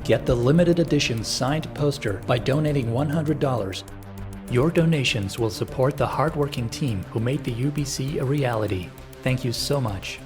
Get the limited edition signed poster by donating $100. Your donations will support the hardworking team who made the UBC a reality. Thank you so much.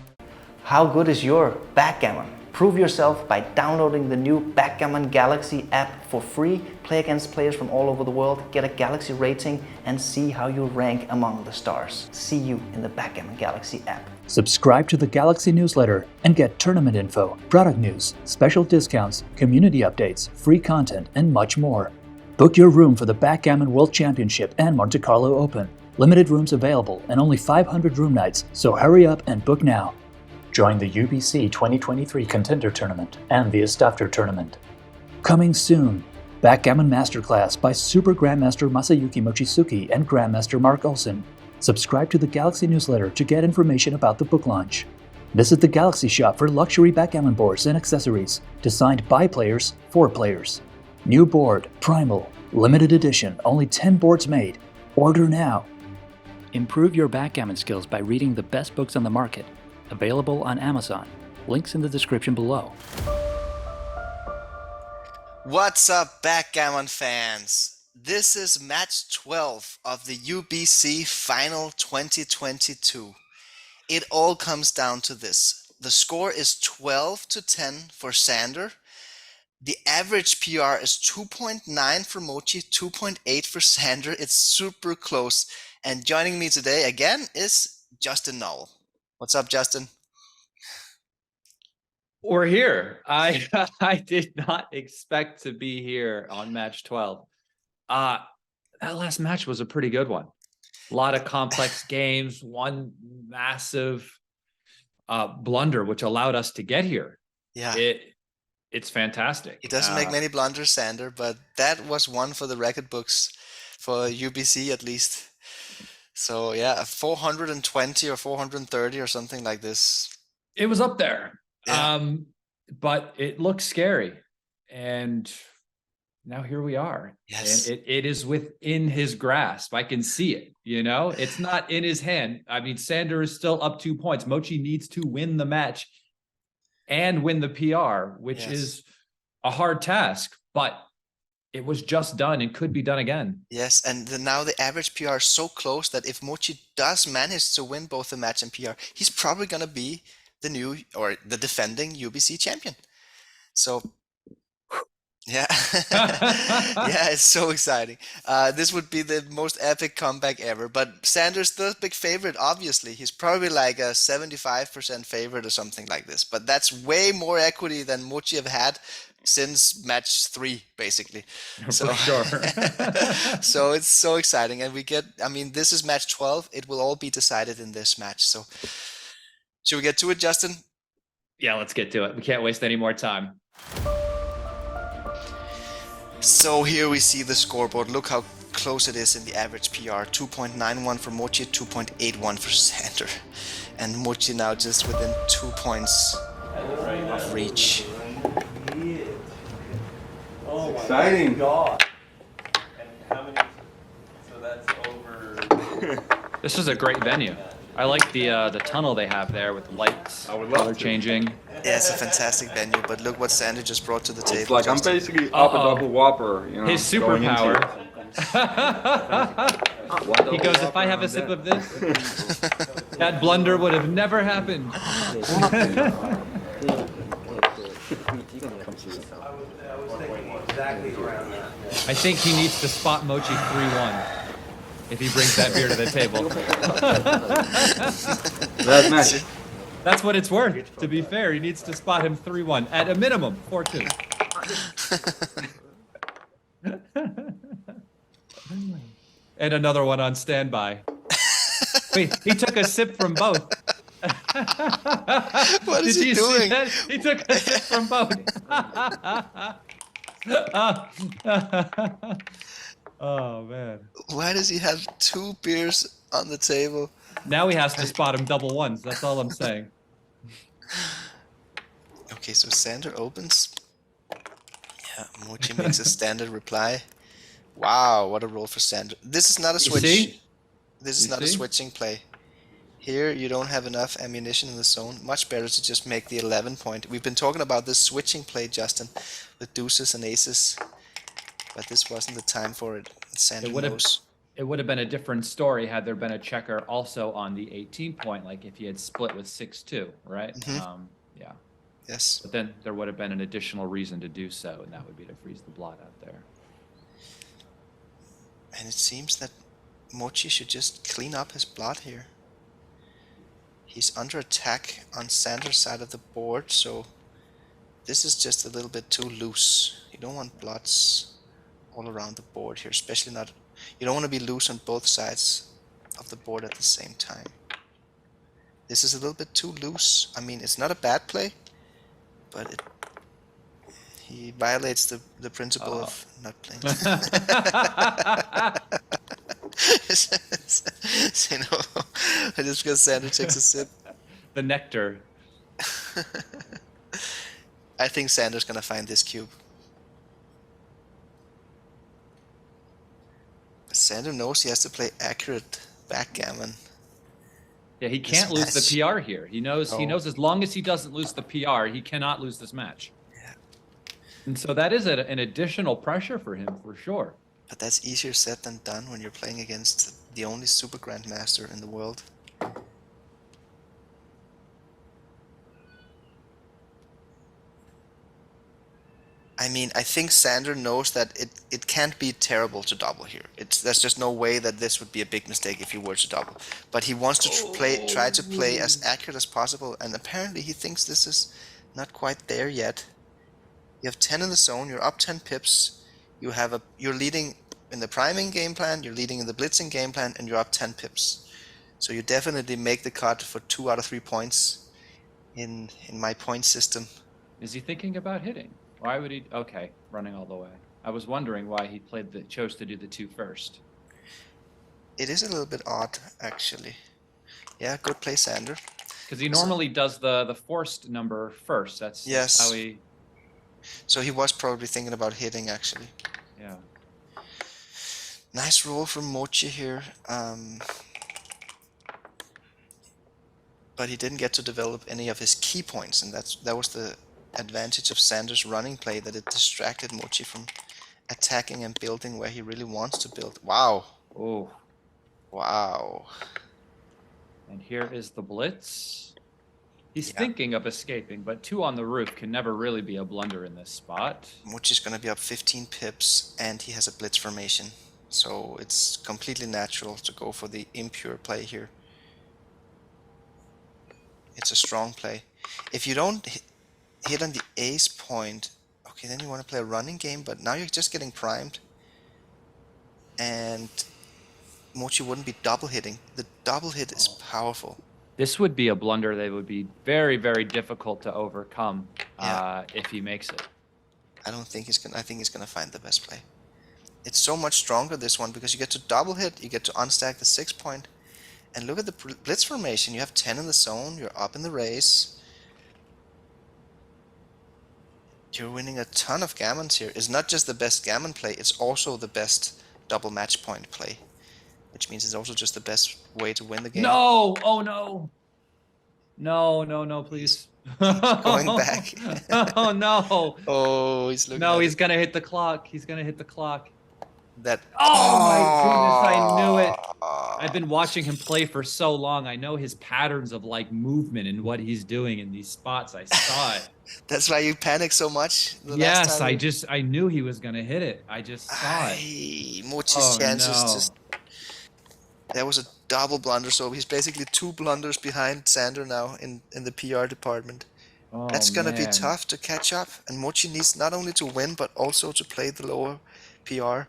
How good is your backgammon? Prove yourself by downloading the new Backgammon Galaxy app for free. Play against players from all over the world, get a Galaxy rating, and see how you rank among the stars. See you in the Backgammon Galaxy app. Subscribe to the Galaxy newsletter and get tournament info, product news, special discounts, community updates, free content, and much more. Book your room for the Backgammon World Championship and Monte Carlo Open. Limited rooms available and only 500 room nights, so hurry up and book now. Join the UBC 2023 Contender Tournament and the Istavder Tournament. Coming soon, Backgammon Masterclass by Super-Grandmaster Masayuki Mochizuki and Grandmaster Mark Olsen. Subscribe to the Galaxy newsletter to get information about the book launch. Visit the Galaxy shop for luxury backgammon boards and accessories, designed by players for players. New board, Primal, limited edition, only 10 boards made. Order now. Improve your backgammon skills by reading the best books on the market. Available on Amazon. Links in the description below. What's up, Backgammon fans? This is match 12 of the UBC Final 2022. It all comes down to this. The score is 12-10 for SANDER. The average PR is 2.9 for Mochy, 2.8 for SANDER. It's super close. And joining me today again is Justin Knoll. What's up, Justin? We're here. I did not expect to be here on match 12. That last match was a pretty good one. A lot of complex games, one massive blunder, which allowed us to get here. Yeah. It's fantastic. He doesn't make many blunders, SANDER, but that was one for the record books, for UBC at least. So yeah, 420 or 430 or something like this. It was up there. Yeah. But it looks scary. And now here we are. Yes. And it is within his grasp. I can see it, you know? It's not in his hand. I mean, SANDER is still up 2 points. Mochy needs to win the match and win the PR, which is a hard task, but it was just done and could be done again. Yes, and now the average PR is so close that if Mochy does manage to win both the match and PR, he's probably going to be the new or the defending UBC champion. So, yeah. Yeah, it's so exciting. This would be the most epic comeback ever, but SANDER's the big favorite, obviously. He's probably like a 75% favorite or something like this, but that's way more equity than Mochy have had since match 3, basically. So, for sure. So it's so exciting, and I mean, this is match 12. It will all be decided in this match. So should we get to it, Justin? Yeah, let's get to it. We can't waste any more time. So here we see the scoreboard. Look how close it is in the average PR. 2.91 for Mochy, 2.81 for SANDER. And Mochy now just within 2 points of reach. Oh, exciting. God. And how many? So that's over. This is a great venue. I like the tunnel they have there with lights, I would love color to. changing. Yeah, it's a fantastic venue, but look what SANDER just brought to the table. It's like I'm Justin. basically up a double whopper, you know. His going into superpower. one He double goes, if whopper I have a and sip I'm of this, that blunder would have never happened. I was thinking exactly around that. I think he needs to spot Mochy 3-1 if he brings that beer to the table. that match. That's what it's worth, to be fair. He needs to spot him 3-1, at a minimum, 4-2. And another one on standby. Wait, he took a sip from both. What is he Did you see doing? that? He took a sip from both. Oh, man. Why does he have 2 beers on the table? Now he has to spot him double ones. That's all I'm saying. Okay, so SANDER opens. Yeah, Mochy makes a standard reply. Wow, what a roll for SANDER. This is not a switch. see? This is You not a see? switching play. Here, you don't have enough ammunition in the zone. Much better to just make the 11 point. We've been talking about this switching play, Justin, with deuces and aces, but this wasn't the time for it. Sander knows. It would have been a different story had there been a checker also on the 18 point, like if he had split with 6-2, right? Yeah. Yes. But then there would have been an additional reason to do so, and that would be to freeze the blot out there. And it seems that Mochy should just clean up his blot here. He's under attack on Sander's side of the board, so this is just a little bit too loose. You don't want blots all around the board here, especially not... You don't want to be loose on both sides of the board at the same time. This is a little bit too loose. I mean, it's not a bad play, but he violates the principle of not playing. You know, just because Sander takes a sip. The nectar. I think Sander's gonna find this cube. Sander knows he has to play accurate backgammon. Yeah, he can't lose the PR here. He knows as long as he doesn't lose the PR, he cannot lose this match. Yeah. And so that is an additional pressure for him, for sure. But that's easier said than done when you're playing against the only Super-Grandmaster in the world. I mean, I think Sander knows that it can't be terrible to double here. There's just no way that this would be a big mistake if he were to double. But he wants to try to play as accurate as possible, and apparently he thinks this is not quite there yet. You have 10 in the zone, you're up 10 pips, you're leading in the priming game plan, you're leading in the blitzing game plan, and you're up 10 pips. So you definitely make the cut for 2 out of 3 points in my point system. Is he thinking about hitting? Why would he? Okay, running all the way. I was wondering why he chose to do the 2 first. It is a little bit odd, actually. Yeah, good play, Sander. Because he normally does the forced number first. That's how he... So he was probably thinking about hitting, actually. Yeah. Nice roll from Mochy here. But he didn't get to develop any of his key points, and that was the advantage of Sander's running play, that it distracted Mochy from attacking and building where he really wants to build. Wow. Oh. Wow. And here is the blitz. He's thinking of escaping, but 2 on the roof can never really be a blunder in this spot. Mochy's going to be up 15 pips, and he has a blitz formation. So it's completely natural to go for the impure play here. It's a strong play. If you don't hit on the ace point, okay, then you want to play a running game, but now you're just getting primed. And Mochy wouldn't be double hitting. The double hit is powerful. This would be a blunder that would be very, very difficult to overcome if he makes it. I think he's gonna find the best play. It's so much stronger, this one, because you get to double hit, you get to unstack the 6 point, and look at the blitz formation. You have 10 in the zone, you're up in the race. You're winning a ton of gammons here. It's not just the best gammon play, it's also the best double match point play. Which means it's also just the best way to win the game. No! Oh no! No, please. Going back. Oh no! Oh, he's looking. No, he's gonna hit the clock. He's gonna hit the clock. That. Oh my goodness! I knew it. I've been watching him play for so long. I know his patterns of like movement and what he's doing in these spots. I saw it. That's why you panicked so much. Yes, I knew he was gonna hit it. I just saw it. Mochy's chances. That was a double blunder, so he's basically 2 blunders behind Sander now in the PR department. Oh, that's gonna be tough to catch up, and Mochy needs not only to win but also to play the lower PR.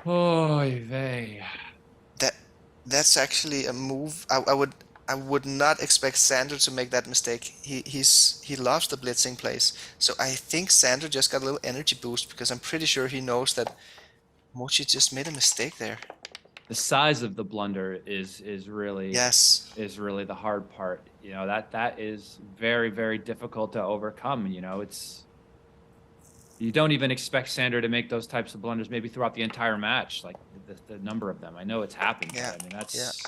Oy vey. That's actually a move. I would not expect Sander to make that mistake. He loves the blitzing plays, so I think Sander just got a little energy boost, because I'm pretty sure he knows that Mochy just made a mistake there. The size of the blunder is really is really the hard part. You know, that is very, very difficult to overcome. You know, you don't even expect Sander to make those types of blunders maybe throughout the entire match, like the number of them. I know it's happened. Yeah. I mean, it's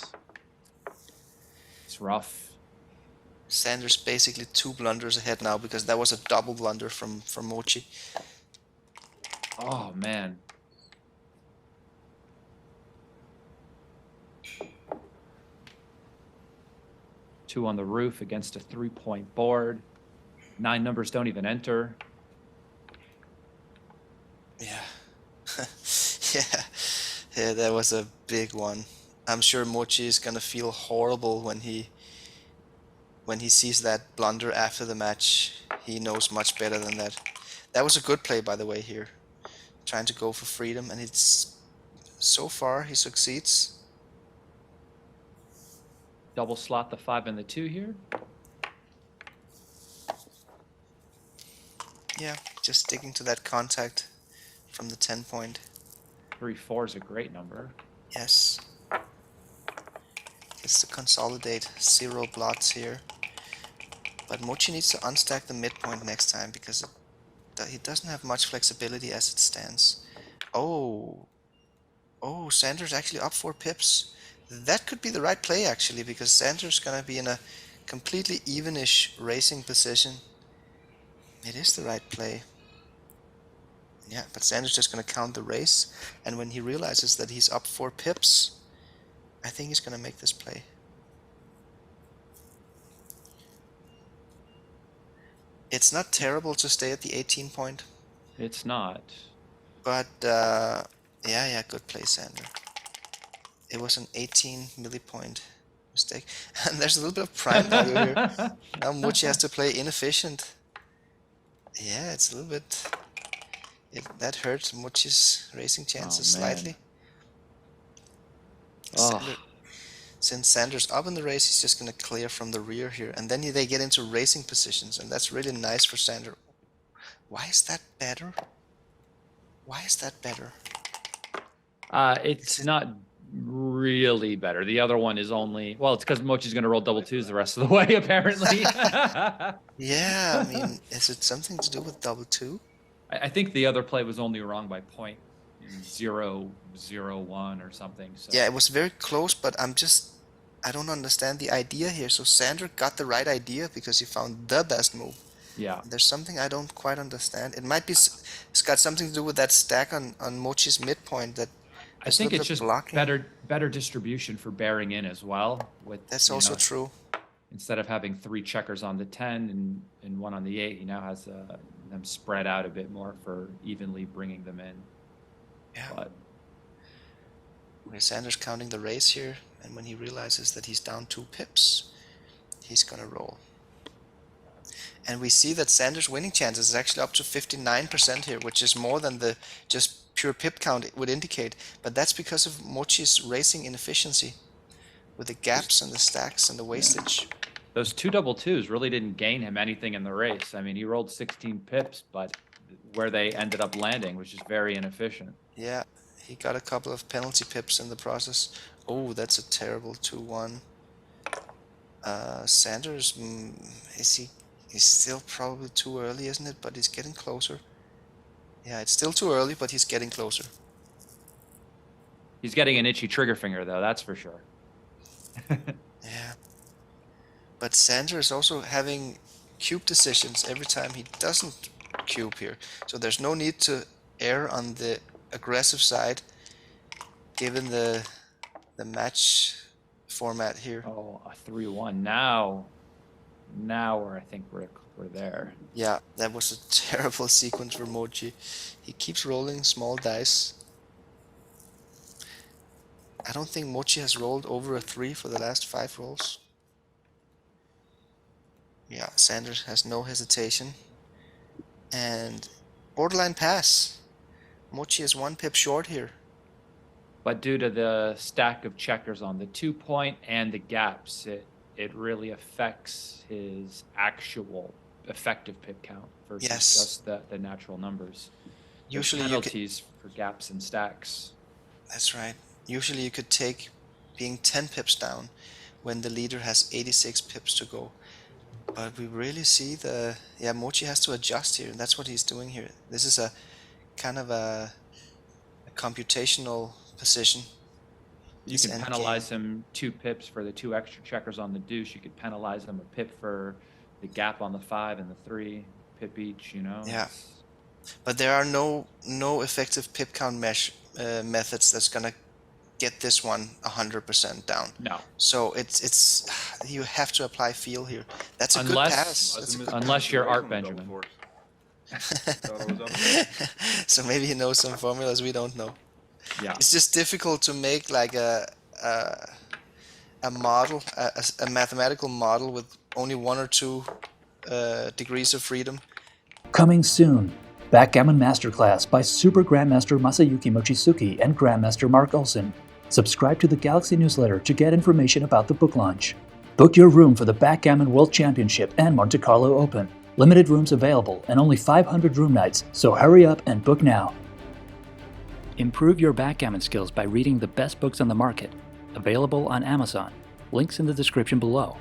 It's rough. Sander's basically 2 blunders ahead now because that was a double blunder from Mochy. Oh, man. Two on the roof against a 3-point board. 9 numbers don't even enter. Yeah. Yeah, that was a big one. I'm sure Mochy is gonna feel horrible when he sees that blunder after the match. He knows much better than that. That was a good play, by the way, here. Trying to go for freedom, and it's so far he succeeds. Double slot the 5 and the 2 here. Yeah, just sticking to that contact from the 10 point. 3-4 is a great number. Yes. It's to consolidate 0 blots here. But Mochy needs to unstack the midpoint next time because he doesn't have much flexibility as it stands. Oh, Sander's actually up 4 pips. That could be the right play actually, because Sander's gonna be in a completely evenish racing position. It is the right play. Yeah, but Sander's just gonna count the race, and when he realizes that he's up 4 pips, I think he's gonna make this play. It's not terrible to stay at the 18 point. It's not. But, yeah, good play, Sander. It was an 18 millipoint mistake. And there's a little bit of prime value here. Now Mochy has to play inefficient. Yeah, it's a little bit... that hurts Mochy's racing chances slightly. Since Sander's up in the race, he's just going to clear from the rear here. And then they get into racing positions, and that's really nice for Sander. Why is that better? Why is that better? It's not really better. The other one is only... Well, it's because Mochy's going to roll double 2s the rest of the way, apparently. Yeah, I mean, is it something to do with double 2? I think the other play was only wrong by 0.001 or something. So. Yeah, it was very close, but I don't understand the idea here. So Sander got the right idea because he found the best move. Yeah. There's something I don't quite understand. It might be, it's got something to do with that stack on Mochy's midpoint that I think it's just blocking. better distribution for bearing in as well. That's also true. Instead of having 3 checkers on the 10 and 1 on the 8, he now has them spread out a bit more for evenly bringing them in. Yeah. But Sander's counting the race here, and when he realizes that he's down 2 pips, he's gonna roll. And we see that Sander's winning chances is actually up to 59% here, which is more than the just pure pip count it would indicate. But that's because of Mochy's racing inefficiency with the gaps and the stacks and the wastage. those 2 double 2s really didn't gain him anything in the race. I mean, he rolled 16 pips, but where they ended up landing was just very inefficient. Yeah, he got a couple of penalty pips in the process. Oh, that's a terrible 2-1. Sanders, he's still probably too early, isn't it? But he's getting closer. Yeah, it's still too early, but he's getting closer. He's getting an itchy trigger finger, though, that's for sure. Yeah. But Sander is also having cube decisions every time he doesn't cube here. So there's no need to err on the aggressive side, given the match format here. Oh, a 3-1. Now I think we're there. Yeah, that was a terrible sequence for Mochy. He keeps rolling small dice. I don't think Mochy has rolled over a 3 for the last 5 rolls. Yeah, Sanders has no hesitation. And borderline pass. Mochy is 1 pip short here. But due to the stack of checkers on the 2-point and the gaps, it really affects his actual effective pip count versus just the natural numbers. Usually penalties for gaps and stacks. That's right. Usually you could take being 10 pips down when the leader has 86 pips to go. But we really see Mochy has to adjust here, and that's what he's doing here. This is a kind of a computational position. You can penalize him 2 pips for the 2 extra checkers on the deuce. You could penalize him a pip for the gap on the 5 and the 3, pip each, you know? Yeah. But there are no effective pip count methods that's gonna get this one 100% down. No. So it's you have to apply feel here. That's a good pass. That's a good unless you're Art Benjamin. So maybe he knows some formulas we don't know. Yeah. It's just difficult to make like a model, a mathematical model with only 1 or 2 degrees of freedom. Coming soon, Backgammon Masterclass by Super-Grandmaster Masayuki Mochizuki and Grandmaster Mark Olsen. Subscribe to the Galaxy newsletter to get information about the book launch. Book your room for the Backgammon World Championship and Monte Carlo Open. Limited rooms available and only 500 room nights, so hurry up and book now. Improve your backgammon skills by reading the best books on the market. Available on Amazon. Links in the description below.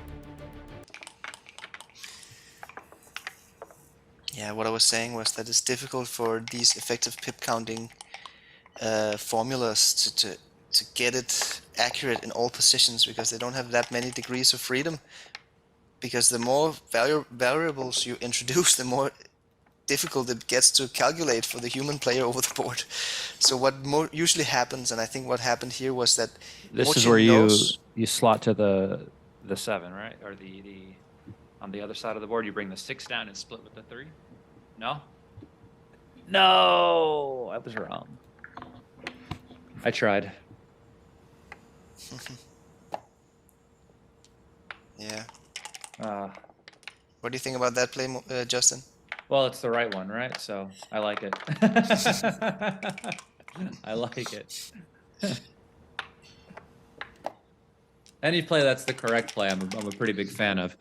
Yeah, what I was saying was that it's difficult for these effective pip counting formulas to get it accurate in all positions because they don't have that many degrees of freedom. Because the more variables you introduce, the more difficult it gets to calculate for the human player over the board. So what usually happens, and I think what happened here was that this Mochy is where knows, you slot to the 7, right? Or the on the other side of the board, you bring the 6 down and split with the 3. No. No, I was wrong. I tried. Yeah. What do you think about that play, Justin? Well, it's the right one, right? So I like it. I like it. Any play that's the correct play, I'm a pretty big fan of.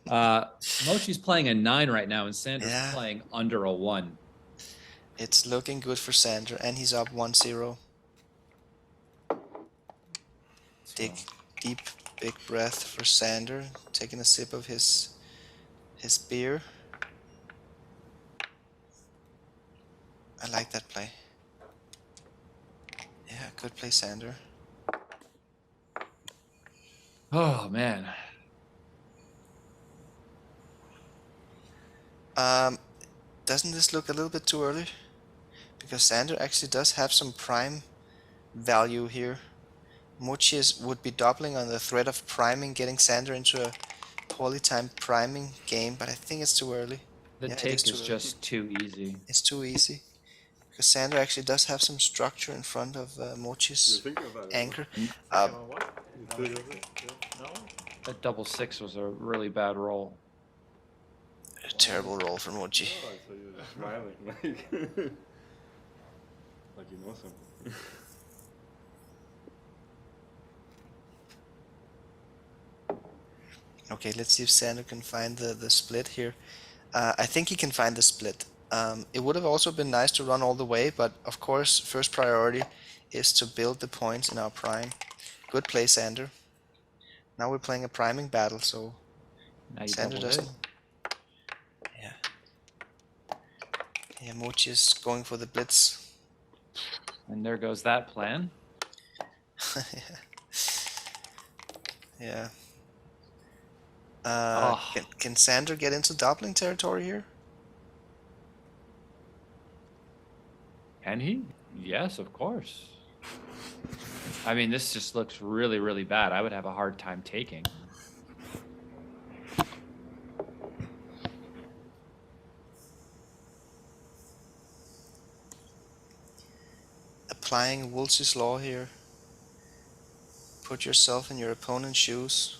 Mochy's playing a 9 right now, and Sander's playing under a 1. It's looking good for Sander, and he's up 1-0. Deep, big breath for Sander, taking a sip of his beer. I like that play. Yeah, good play, Sander. Oh, man. Doesn't this look a little bit too early? Because Sander actually does have some prime value here. Mochy would be doubling on the threat of priming, getting Sander into a poorly timed priming game, but I think it's too early. The take is just too easy. It's too easy. Because Sander actually does have some structure in front of Mochy's anchor. That double 6 was a really bad roll. A terrible roll for Mochy. Oh, so you're smiling like you know something. Okay, let's see if Sander can find the split here. I think he can find the split. It would have also been nice to run all the way, but of course, first priority is to build the points in our prime. Good play, Sander. Now we're playing a priming battle, so Sander doesn't. Yeah. Yeah, Mochy is going for the blitz. And there goes that plan. Yeah. Oh. Can Sander get into doubling territory here? Can he? Yes, of course. I mean, this just looks really, really bad. I would have a hard time taking. Applying Wolsey's law here. Put yourself in your opponent's shoes.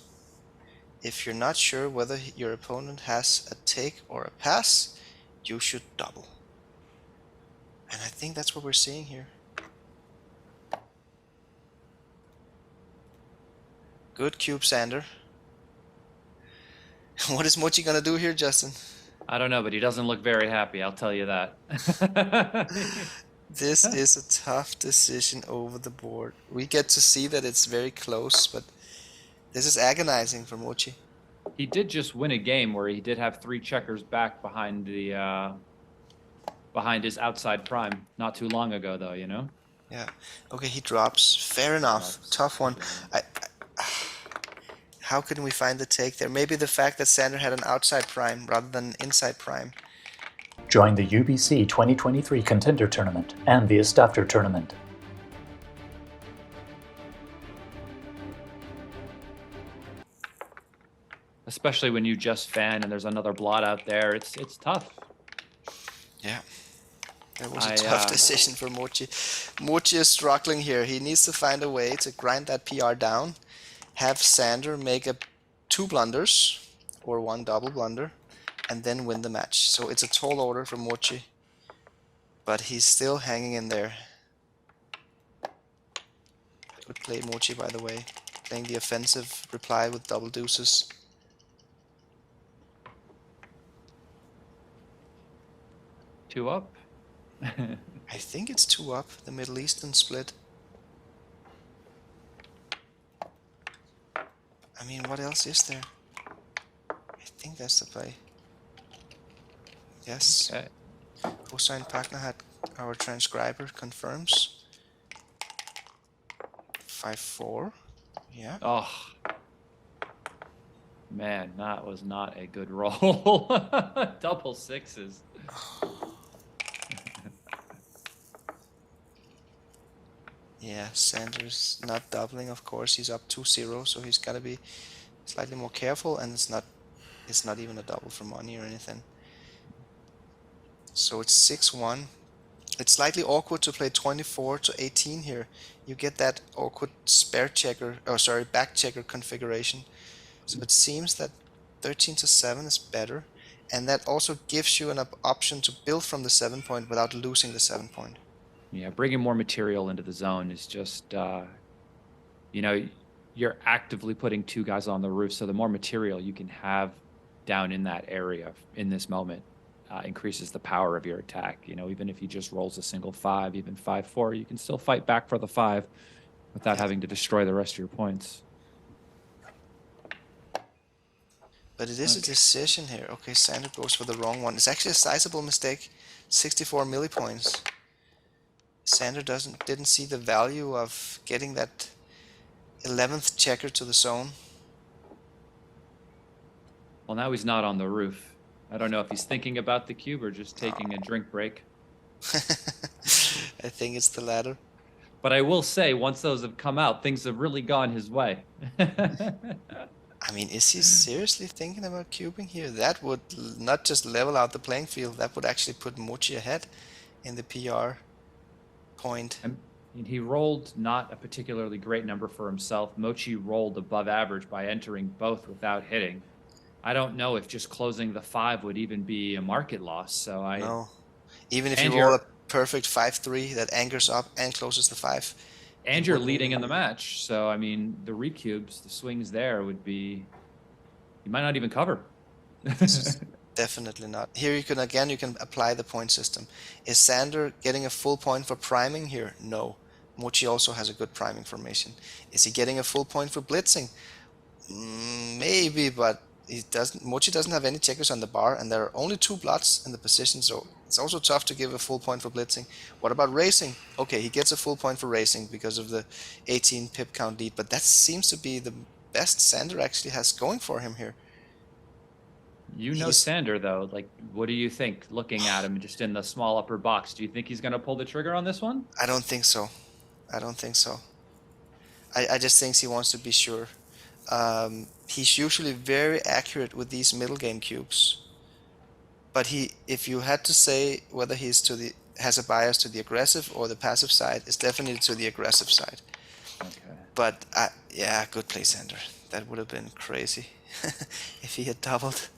If you're not sure whether your opponent has a take or a pass, you should double. And I think that's what we're seeing here. Good cube, Sander. What is Mochy gonna do here, Justin? I don't know, but he doesn't look very happy, I'll tell you that. This is a tough decision over the board. We get to see that it's very close, but this is agonizing for Mochy. He did just win a game where he did have 3 checkers back behind the behind his outside prime not too long ago, though, you know? Yeah. Okay, he drops. Fair enough. Drops. Tough one. How can we find the take there? Maybe the fact that Sander had an outside prime rather than an inside prime. Join the UBC 2023 Contender Tournament and the Istavder Tournament. Especially when you just fan and there's another blot out there, it's tough. Yeah. That was a tough decision for Mochy. Mochy is struggling here. He needs to find a way to grind that PR down, have Sander make 2 blunders or 1 double blunder, and then win the match. So it's a tall order for Mochy, but he's still hanging in there. Good play, Mochy, by the way. Playing the offensive reply with double deuces. Two up. I think it's 2 up, the Middle Eastern split. I mean, what else is there? I think that's the play. Yes. Okay. Cosine Pagnahat, our transcriber, confirms. 5-4. Yeah. Oh. Man, that was not a good roll. Double sixes. Yeah, Sander's not doubling, of course. He's up 2-0, so he's got to be slightly more careful, and it's not even a double for money or anything. So it's 6-1. It's slightly awkward to play 24 to 18 here. You get that awkward back checker configuration. So it seems that 13 to 7 is better, and that also gives you an option to build from the 7 point without losing the 7 point. Yeah, bringing more material into the zone is just, you know, you're actively putting 2 guys on the roof, so the more material you can have down in that area in this moment increases the power of your attack. You know, even if he just rolls a single 5, even 5-4, you can still fight back for the 5 without having to destroy the rest of your points. But it is a decision here. Okay, Sander goes for the wrong one. It's actually a sizable mistake. 64 millipoints. Sander didn't see the value of getting that 11th checker to the zone. Well, now he's not on the roof. I don't know if he's thinking about the cube or just taking a drink break. I think it's the latter. But I will say, once those have come out, things have really gone his way. I mean, is he seriously thinking about cubing here? That would not just level out the playing field, that would actually put Mochy ahead in the PR point. And he rolled not a particularly great number for himself. Mochy rolled above average by entering both without hitting. I don't know if just closing the 5 would even be a market loss. So No. Even if you roll a perfect 5-3 that anchors up and closes the 5. And you're leading in the match. So, I mean, the recubes, the swings there would be... You might not even cover. Definitely not. Here you can apply the point system. Is Sander getting a full point for priming here? No. Mochy also has a good priming formation. Is he getting a full point for blitzing? Maybe, but Mochy doesn't have any checkers on the bar, and there are only 2 blots in the position, so it's also tough to give a full point for blitzing. What about racing? Okay, he gets a full point for racing because of the 18 pip count lead, but that seems to be the best Sander actually has going for him here. You know Sander, though. Like, what do you think, looking at him just in the small upper box? Do you think he's going to pull the trigger on this one? I don't think so. I just think he wants to be sure. He's usually very accurate with these middle game cubes. But if you had to say whether he's has a bias to the aggressive or the passive side, it's definitely to the aggressive side. Okay. But yeah, good play, Sander. That would have been crazy if he had doubled.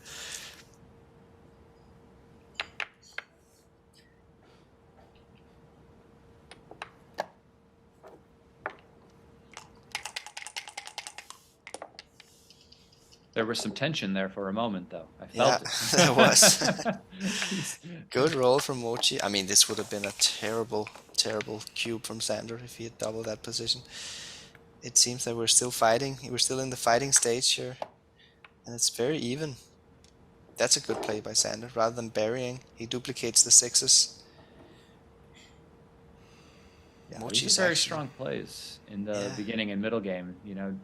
There was some tension there for a moment, though. I felt it. There was. Good roll from Mochy. I mean, this would have been a terrible, terrible cube from Sander if he had doubled that position. It seems that we're still fighting. We're still in the fighting stage here. And it's very even. That's a good play by Sander. Rather than burying, he duplicates the 6s. Yeah, Mochi's these are very actually- strong plays in the Yeah. beginning and middle game. You know,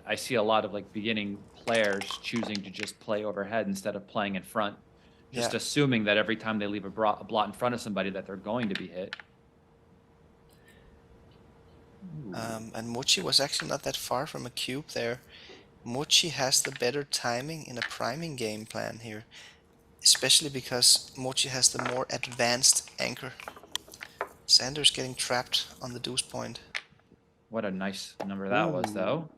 I see a lot of like beginning players choosing to just play overhead instead of playing in front, just Yeah. assuming that every time they leave a blot in front of somebody that they're going to be hit. Ooh. And Mochi was actually not that far from a cube there. Mochi has the better timing in a priming game plan here, especially because Mochi has the more advanced anchor. Sander's getting trapped on the deuce point. What a nice number that was, Ooh. though.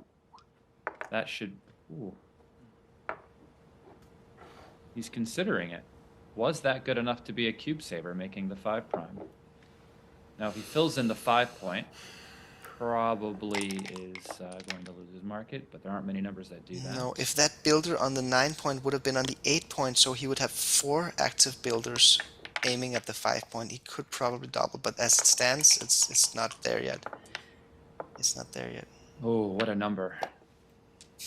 That should... Ooh. He's considering it. Was that good enough to be a cube saver, making the 5 prime? Now, if he fills in the 5 point, probably is going to lose his market, but there aren't many numbers that do that. No, if that builder on the 9 point would have been on the 8 point, so he would have 4 active builders aiming at the 5 point, he could probably double, but as it stands, it's not there yet. It's not there yet. Oh, what a number.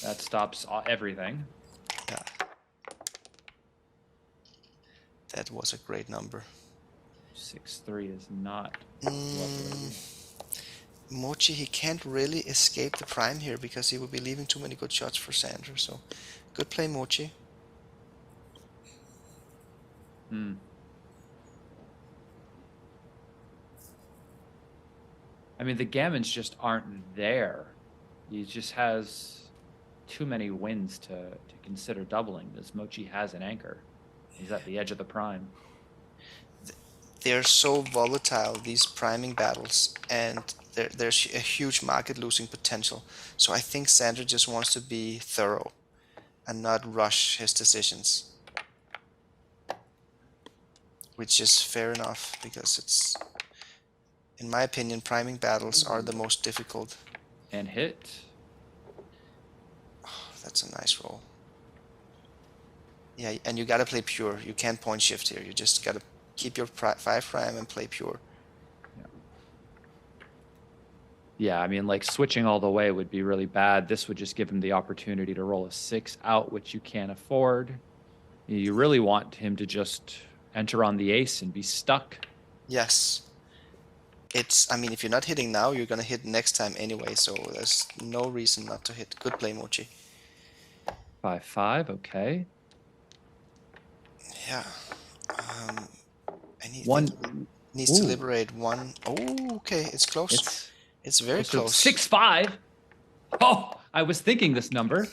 That stops everything. Yeah. That was a great number. 6-3 is not Mm, lovely. Mochi, he can't really escape the prime here because he would be leaving too many good shots for Sander, so good play, Mochi. Hmm. I mean, the gammons just aren't there. He just has too many wins to consider doubling. This Mochi has an anchor. He's at the edge of the prime. They're so volatile, these priming battles, and there's a huge market losing potential. So I think Sander just wants to be thorough and not rush his decisions. Which is fair enough, because it's, in my opinion, priming battles are the most difficult. And hit. Oh, that's a nice roll. Yeah, and you gotta play pure. You can't point shift here. You just gotta keep your 5 prime and play pure. Yeah, I mean, like switching all the way would be really bad. This would just give him the opportunity to roll a 6 out, which you can't afford. You really want him to just enter on the ace and be stuck. Yes. It's, I mean, if you're not hitting now, you're gonna hit next time anyway, so there's no reason not to hit. Good play, Mochi. 5-5, okay. Yeah. And he One. needs to Ooh. liberate one. Oh, okay, it's close. It's very close. 6-5. Oh, I was thinking this number.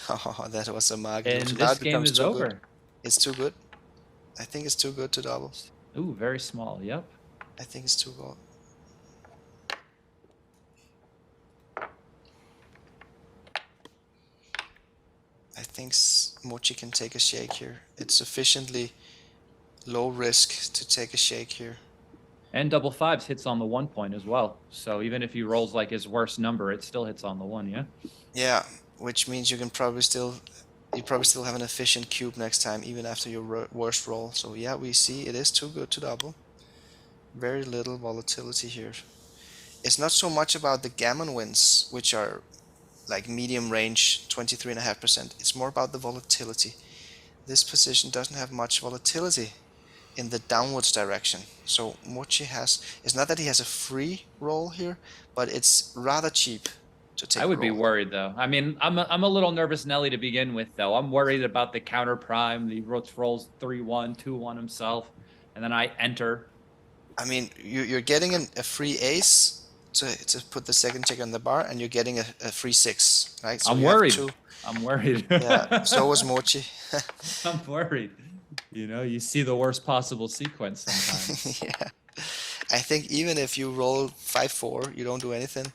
Oh, that was a market. And Now this it game becomes is too over. good. It's too good. I think it's too good to double. Ooh, very small. Yep. I think it's too good. I think Mochi can take a shake here. It's sufficiently low risk to take a shake here. And double 5s hits on the 1 point as well. So even if he rolls like his worst number, it still hits on the 1, yeah? Yeah, which means you probably still have an efficient cube next time, even after your worst roll. So yeah, we see it is too good to double. Very little volatility here. It's not so much about the gammon wins, which are like medium range, 23.5%. It's more about the volatility. This position doesn't have much volatility in the downwards direction. So Mochi it's not that he has a free roll here, but it's rather cheap to take. I would be roll. worried though. I mean, I'm a little nervous Nelly to begin with though. I'm worried about the counter prime. He rolls 3-1, 2-1 himself, and then I enter. I mean, you're getting a free ace to put the second check on the bar, and you're getting a free 6, right? So I'm you have worried. two. I'm worried. Yeah, so was Mochi. I'm worried. You know, you see the worst possible sequence sometimes. Yeah. I think even if you roll 5-4, you don't do anything.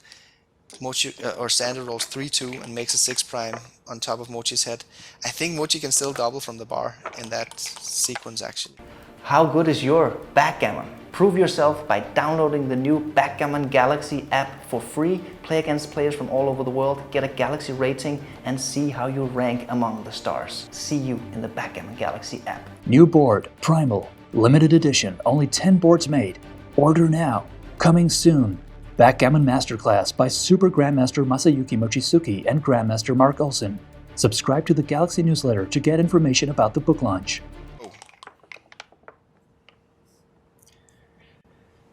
Mochi or Sander rolls 3-2 and makes a 6 prime on top of Mochi's head. I think Mochi can still double from the bar in that sequence, actually. How good is your backgammon? Prove yourself by downloading the new Backgammon Galaxy app for free. Play against players from all over the world, get a Galaxy rating, and see how you rank among the stars. See you in the Backgammon Galaxy app. New board, Primal, limited edition, only 10 boards made. Order now. Coming soon. Backgammon Masterclass by Super-Grandmaster Masayuki Mochizuki and Grandmaster Mark Olsen. Subscribe to the Galaxy newsletter to get information about the book launch.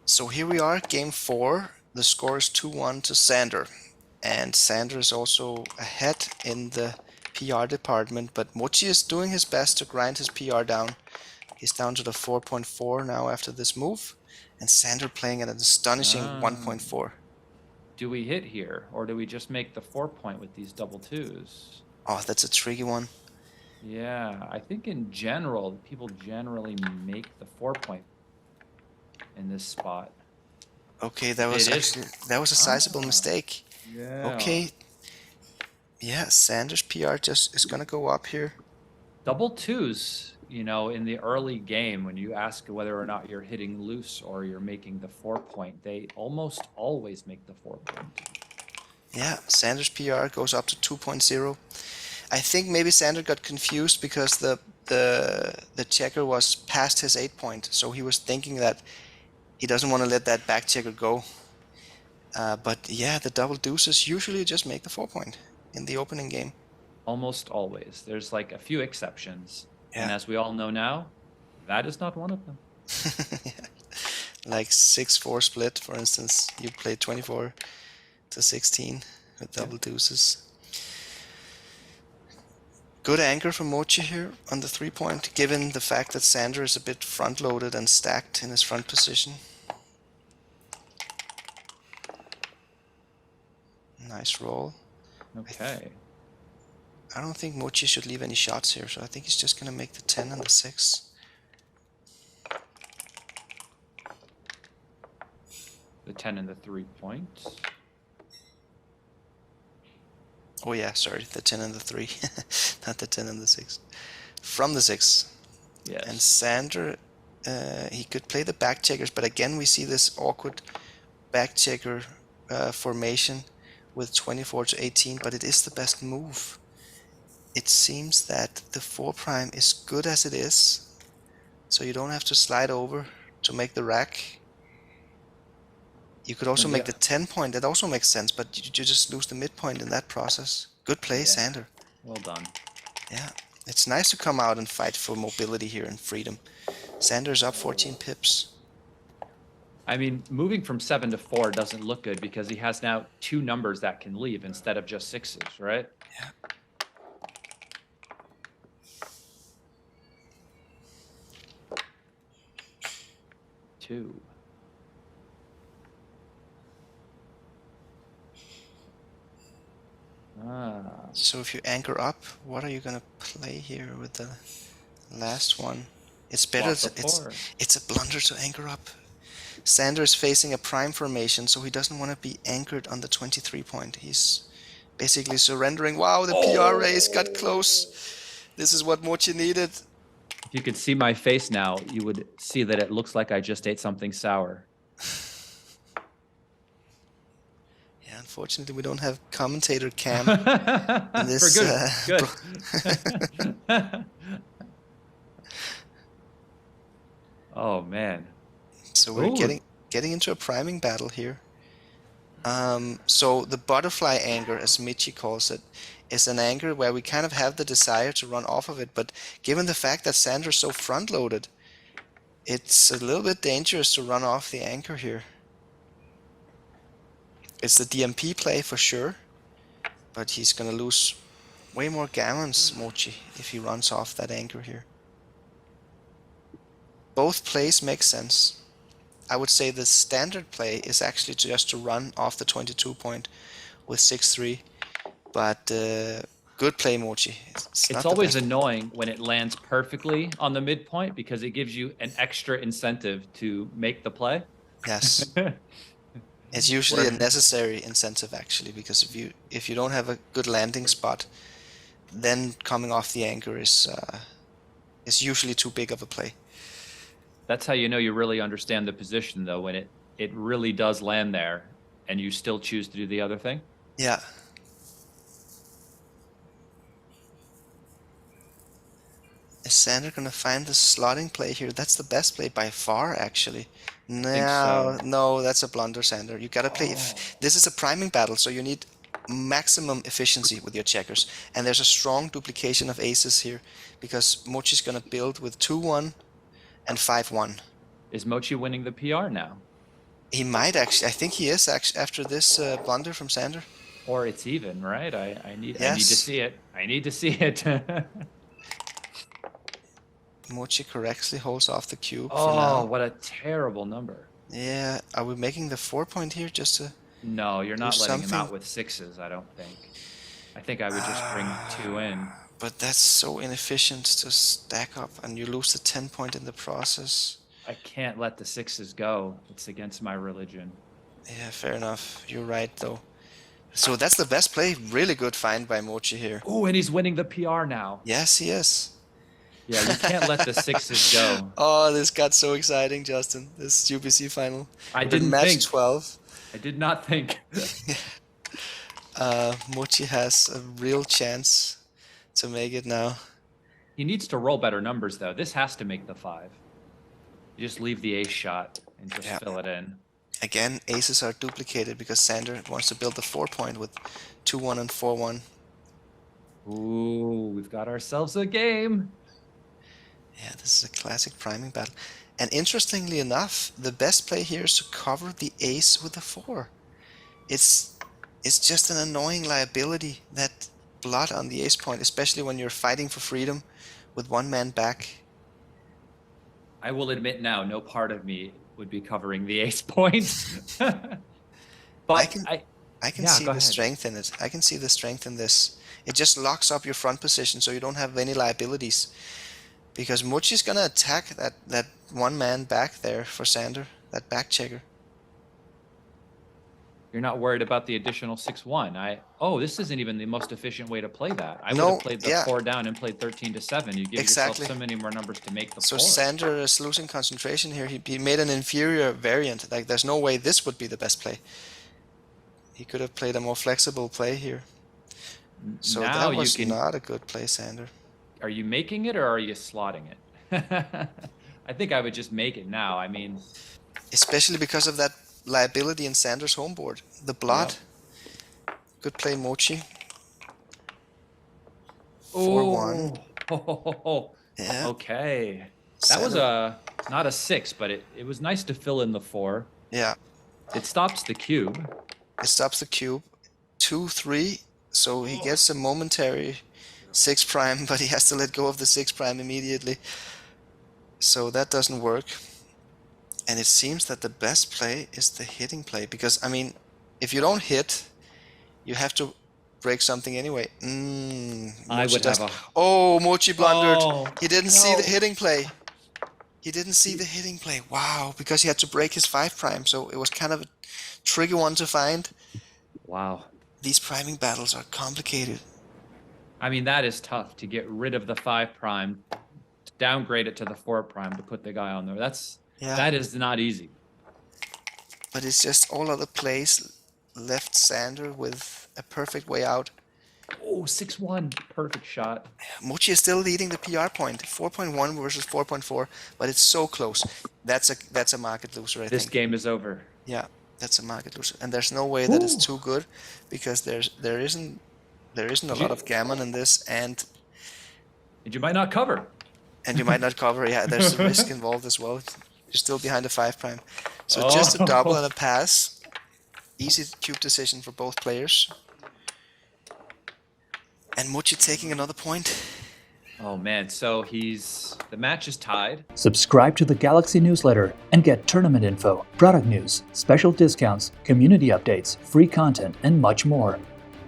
So here we are, game 4. The score is 2-1 to Sander. And Sander is also ahead in the PR department, but Mochy is doing his best to grind his PR down. He's down to the 4.4 now after this move, and Sander playing at an astonishing 1.4. Do we hit here, or do we just make the 4-point with these double twos? Oh, that's a tricky one. Yeah, I think in general, people generally make the 4-point in this spot. Okay, that was a sizable mistake. Yeah. Okay. Yeah, Sander's PR just is gonna go up here. Double twos, you know, in the early game, when you ask whether or not you're hitting loose or you're making the 4-point, they almost always make the 4-point. Yeah, Sander's PR goes up to 2.0. I think maybe Sander got confused because the checker was past his 8-point, so he was thinking that he doesn't want to let that back checker go. But yeah, the double deuces usually just make the 4-point in the opening game. Almost always. There's like a few exceptions. Yeah. And as we all know now, that is not one of them. Yeah. Like 6-4 split, for instance. You played 24 to 16 with double deuces. Good anchor from Mochy here on the 3-point, given the fact that Sander is a bit front-loaded and stacked in his front position. Nice roll. Okay. I don't think Mochy should leave any shots here, so I think he's just going to make the 10 and the 6. The 10 and the 3-point. Oh yeah, sorry, the 10 and the 3, not the 10 and the 6. From the 6. Yes. And Sander, he could play the back checkers, but again we see this awkward back checker formation with 24 to 18, but it is the best move. It seems that the 4' is good as it is, so you don't have to slide over to make the rack. You could also make the 10-point, that also makes sense, but you just lose the midpoint in that process. Good play, Sander. Well done. Yeah, it's nice to come out and fight for mobility here and freedom. Sander's up 14 pips. I mean, moving from 7 to 4 doesn't look good because he has now 2 numbers that can leave instead of just 6s, right? Yeah. Two. So if you anchor up, what are you gonna play here with the last one? It's better. It's a blunder to anchor up. Sander is facing a prime formation, so he doesn't want to be anchored on the 23-point. He's basically surrendering. Wow, the PR race got close. This is what Mochy needed. If you could see my face now, you would see that it looks like I just ate something sour. Yeah, unfortunately, we don't have commentator cam in this. Good. Oh man. So we're getting into a priming battle here. So the butterfly anger, as Mochy calls it, is an anchor where we kind of have the desire to run off of it, but given the fact that Sander is so front-loaded, it's a little bit dangerous to run off the anchor here. It's the DMP play for sure, but he's gonna lose way more gammons, Mochy, if he runs off that anchor here. Both plays make sense. I would say the standard play is actually just to run off the 22-point with 6-3, but good play, Mochy. It's always annoying when it lands perfectly on the midpoint because it gives you an extra incentive to make the play. Yes. It's usually a necessary incentive actually, because if you don't have a good landing spot, then coming off the anchor is usually too big of a play. That's how you know you really understand the position, though, when it really does land there and you still choose to do the other thing. Yeah. Is Sander gonna find the slotting play here? That's the best play by far, actually. No, that's a blunder, Sander. You gotta play. This is a priming battle, so you need maximum efficiency with your checkers. And there's a strong duplication of aces here, because Mochy's gonna build with 2-1 and 5-1. Is Mochy winning the PR now? He might actually. I think he is actually after this blunder from Sander. Or it's even, right? I need to Yes. see it. I need to see it. Mochi correctly holds off the cube for Oh, now. what a terrible number. Yeah, are we making the 4-point here just to No, you're do not letting him something? out with sixes, I don't think. I think I would just bring two in. But that's so inefficient to stack up, and you lose the 10-point in the process. I can't let the sixes go. It's against my religion. Yeah, fair enough. You're right, though. So that's the best play. Really good find by Mochi here. Oh, and he's winning the PR now. Yes, he is. Yeah, you can't let the sixes go. Oh, this got so exciting, Justin. This UBC final. I We're in didn't match think. 12. I did not think. Mochi has a real chance to make it now. He needs to roll better numbers, though. This has to make the 5. You just leave the ace shot and just Yeah. fill it in. Again, aces are duplicated because Sander wants to build the 4-point with 2-1 and 4-1. Ooh, we've got ourselves a game. Yeah, this is a classic priming battle. And interestingly enough, the best play here is to cover the ace with the 4. It's just an annoying liability, that blood on the ace point, especially when you're fighting for freedom with one man back. I will admit now, no part of me would be covering the ace point. But I can yeah, see go the ahead. strength in it. I can see the strength in this. It just locks up your front position so you don't have any liabilities. Because Mochi's gonna attack that one man back there for Sander, that back checker. You're not worried about the additional 6-1. Oh, this isn't even the most efficient way to play that. I would No, have played the yeah. 4 down and played 13-7. You give Exactly. yourself so many more numbers to make the So 4. Sander is losing concentration here. He made an inferior variant. Like, there's no way this would be the best play. He could have played a more flexible play here. So now that was you can. not a good play, Sander. Are you making it or are you slotting it? I think I would just make it now. I mean, Especially because of that liability in Sander's home board. The blood. Good play, Mochi. 4-1. Oh, Yeah. okay. That was not a 6, but it was nice to fill in the 4. Yeah. It stops the cube. It stops the cube. 2-3. So he gets a momentary 6 prime, but he has to let go of the 6 prime immediately. So that doesn't work. And it seems that the best play is the hitting play. Because, I mean, if you don't hit, you have to break something anyway. I would have a. Oh, Mochi blundered. Oh, He didn't see the no. hitting play. He didn't see the hitting play. Wow, because he had to break his 5 prime. So it was kind of a tricky one to find. Wow. These priming battles are complicated. I mean, that is tough to get rid of the 5 prime, to downgrade it to the 4 prime to put the guy on there. That is not easy. But it's just all other plays left Sander with a perfect way out. Oh, 6-1. Perfect shot. Mochi is still leading the PR point, 4.1 versus 4.4, but it's so close. That's a market loser, I This think. game is over. Yeah, that's a market loser, and there's no way that it's too good, because there isn't a lot of gammon in this, and You might not cover. you might not cover. Yeah, there's a risk involved as well. You're still behind the 5 prime, so just a double and a pass. Easy cube decision for both players. And Mochi taking another point. Oh man, so the match is tied. Subscribe to the Galaxy newsletter and get tournament info, product news, special discounts, community updates, free content, and much more.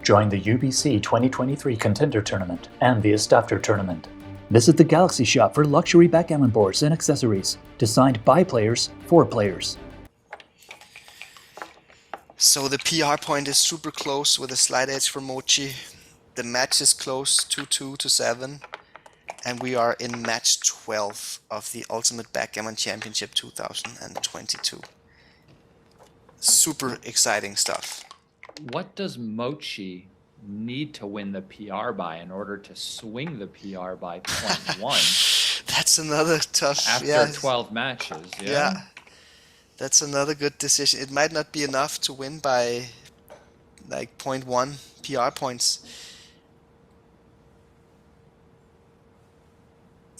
Join the UBC 2023 Contender Tournament and the Istavder Tournament. Visit the Galaxy shop for luxury backgammon boards and accessories, designed by players for players. So the PR point is super close with a slight edge for Mochi. The match is close, 2-2 to 7. And we are in match 12 of the Ultimate Backgammon Championship 2022. Super exciting stuff. What does Mochy need to win the PR by in order to swing the PR by 0.1 That's another tough... after 12 matches? Yeah. That's another good decision. It might not be enough to win by like 0.1 PR points.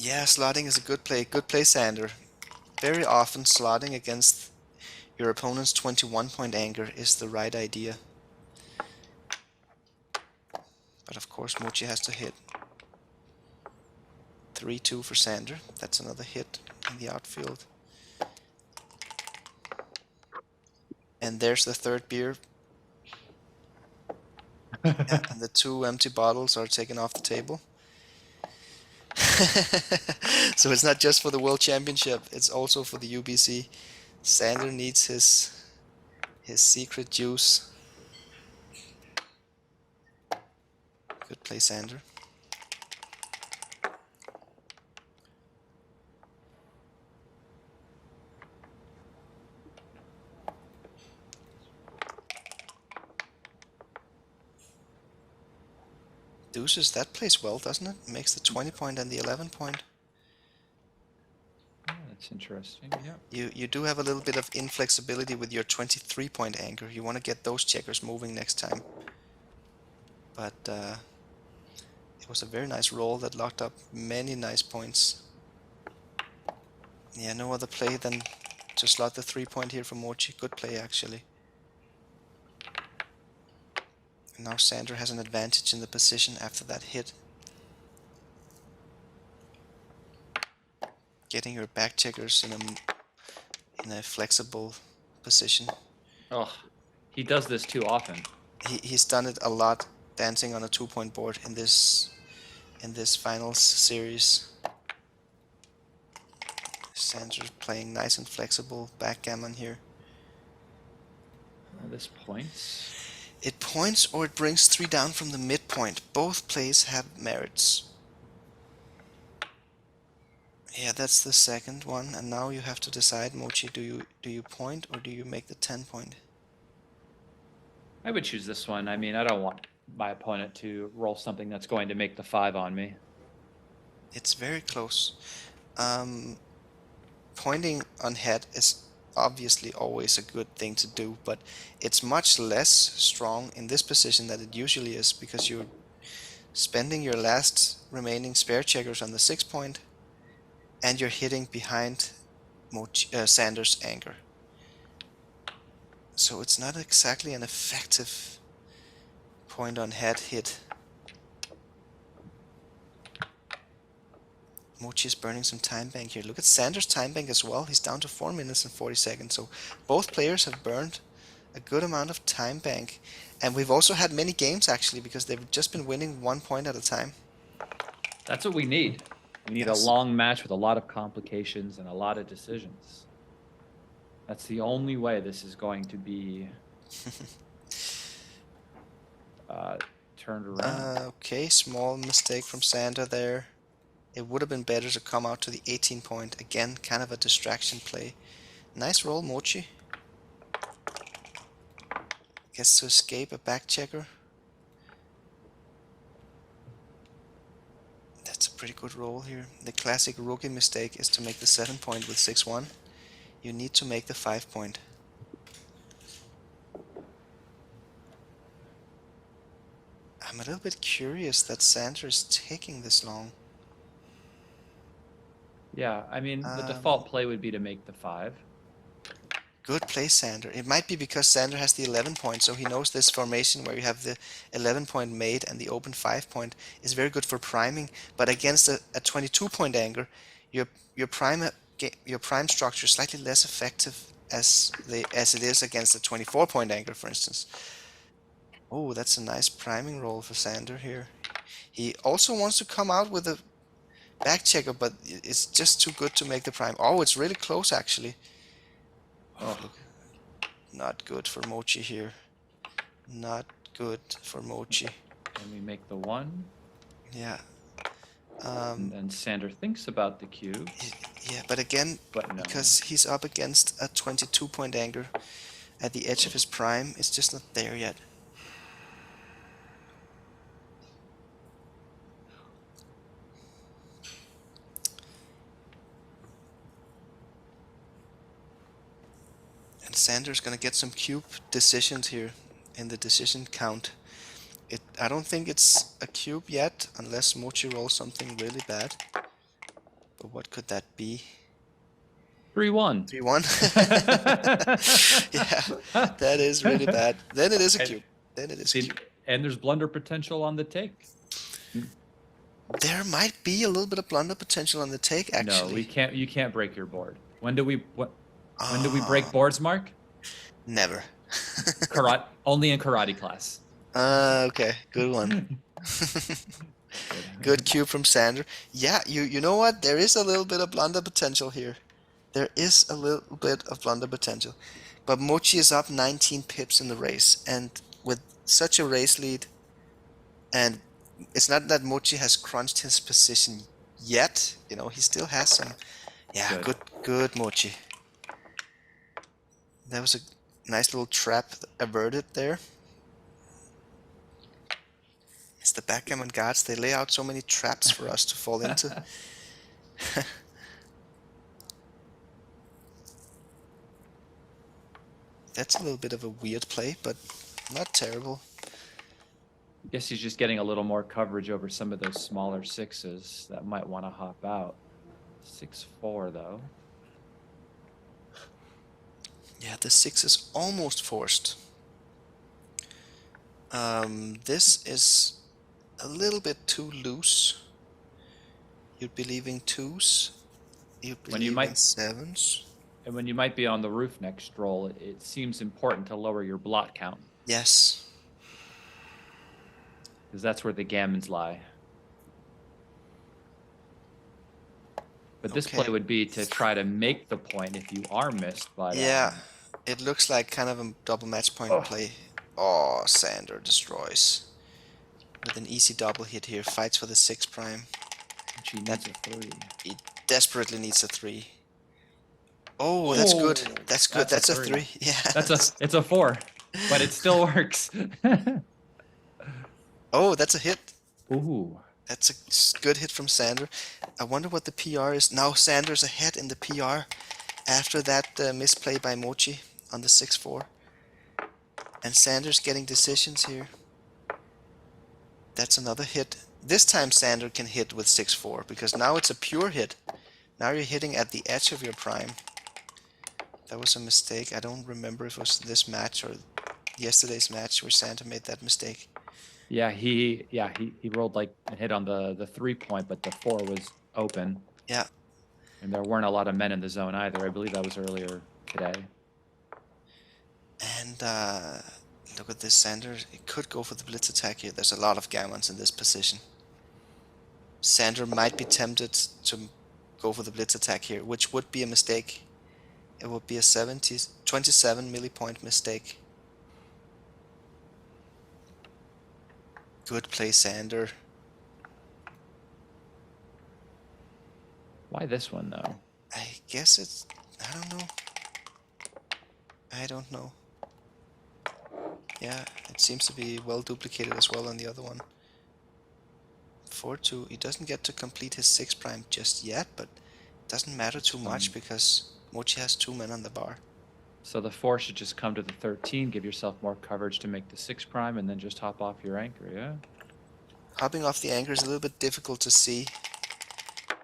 Yeah, slotting is a good play. Good play, Sander. Very often slotting against your opponent's 21-point anger is the right idea. But of course Mochy has to hit. 3-2 for Sander. That's another hit in the outfield. And there's the third beer. And the 2 empty bottles are taken off the table. So it's not just for the World Championship, it's also for the UBC. Sander needs his secret juice. Good play, Sander. Deuces, that plays well, doesn't it? Makes the 20-point and the 11-point. Yeah, that's interesting. Yeah. You do have a little bit of inflexibility with your 23-point anchor. You want to get those checkers moving next time. But it was a very nice roll that locked up many nice points. Yeah, no other play than to slot the 3-point here for Mochy. Good play, actually. And now Sander has an advantage in the position after that hit. Getting your back checkers in a flexible position. Oh, he does this too often. He's done it a lot, dancing on a 2-point board in this finals series. Sander's playing nice and flexible backgammon here. This points. It points or it brings 3 down from the midpoint. Both plays have merits. Yeah, that's the second one, and now you have to decide, Mochy, do you point or do you make the 10-point? I would choose this one. I mean, I don't want my opponent to roll something that's going to make the 5 on me. It's very close. Pointing on head is obviously always a good thing to do, but it's much less strong in this position than it usually is, because you're spending your last remaining spare checkers on the 6-point, and you're hitting behind Sander's anchor. So it's not exactly an effective point on head hit. Mochy is burning some time bank here. Look at Sander's time bank as well. He's down to 4 minutes and 40 seconds. So both players have burned a good amount of time bank. And we've also had many games actually, because they've just been winning 1 point at a time. That's what we need. We need Yes. a long match with a lot of complications and a lot of decisions. That's the only way this is going to be turned around. Okay, small mistake from Sander there. It would have been better to come out to the 18-point. Again, kind of a distraction play. Nice roll, Mochy. Gets to escape a back checker. That's a pretty good roll here. The classic rookie mistake is to make the 7-point with 6-1. You need to make the 5-point. I'm a little bit curious that Sander is taking this long. Yeah, I mean, the default play would be to make the 5. Good play, Sander. It might be because Sander has the 11-point, so he knows this formation where you have the 11-point made and the open 5-point is very good for priming. But against a 22-point anchor, your prime structure is slightly less effective as it is against a 24-point anchor, for instance. Oh, that's a nice priming roll for Sander here. He also wants to come out with a back checker, but it's just too good to make the prime. Oh, it's really close actually. Oh, look. Not good for Mochy here. Not good for Mochy. And we make the 1. Yeah. And then Sander thinks about the cube. Yeah, but again, But no. because he's up against a 22-point anchor at the edge of his prime, it's just not there yet. And Sander's gonna get some cube decisions here in the decision count. I don't think it's a cube yet, unless Mochy rolls something really bad. But what could that be? 3-1. 3-1. Yeah, that is really bad. Then it is a cube. Then it is a cube. And there's blunder potential on the take. There might be a little bit of blunder potential on the take, actually. No, we can't. You can't break your board. When do we break boards, Mark? Never. Karate, only in karate class. Okay, good one. Good cue from Sander. Yeah, you know what? There is a little bit of blunder potential here. There is a little bit of blunder potential. But Mochy is up 19 pips in the race, and with such a race lead, and it's not that Mochy has crunched his position yet. You know, he still has some. Yeah, good Mochy. That was a nice little trap averted there. It's the backgammon gods. They lay out so many traps for us to fall into. That's a little bit of a weird play, but not terrible. Guess he's just getting a little more coverage over some of those smaller sixes that might want to hop out. 6-4 though. Yeah, the 6 is almost forced. This is a little bit too loose. You'd be leaving 2s. You'd be leaving 7s. And when you might be on the roof next roll, it seems important to lower your blot count. Yes. Because that's where the gammons lie. But this play would be to try to make the point if you are missed by that. Yeah, it looks like kind of a double match point play. Oh, Sander destroys. With an easy double hit here, fights for the 6 prime. She needs a 3. He desperately needs a 3. Oh, that's good. That's good. That's a 3. Yeah. It's a 4, but it still works. Oh, that's a hit. Ooh. That's a good hit from Sander. I wonder what the PR is. Now Sander's ahead in the PR after that misplay by Mochy on the 6-4. And Sander's getting decisions here. That's another hit. This time Sander can hit with 6-4 because now it's a pure hit. Now you're hitting at the edge of your prime. That was a mistake. I don't remember if it was this match or yesterday's match where Sander made that mistake. Yeah, he rolled like a hit on the 3 point, but the 4 was open. Yeah. And there weren't a lot of men in the zone either. I believe that was earlier today. And look at this Sander. It could go for the blitz attack here. There's a lot of gammons in this position. Sander might be tempted to go for the blitz attack here, which would be a mistake. It would be a 27 millipoint mistake. Good play, Sander. Why this one though? I guess it's... I don't know. Yeah, it seems to be well duplicated as well on the other one. 4-2. He doesn't get to complete his 6 prime just yet, but it doesn't matter too much because Mochy has 2 men on the bar. So the 4 should just come to the 13, give yourself more coverage to make the 6 prime, and then just hop off your anchor, yeah? Hopping off the anchor is a little bit difficult to see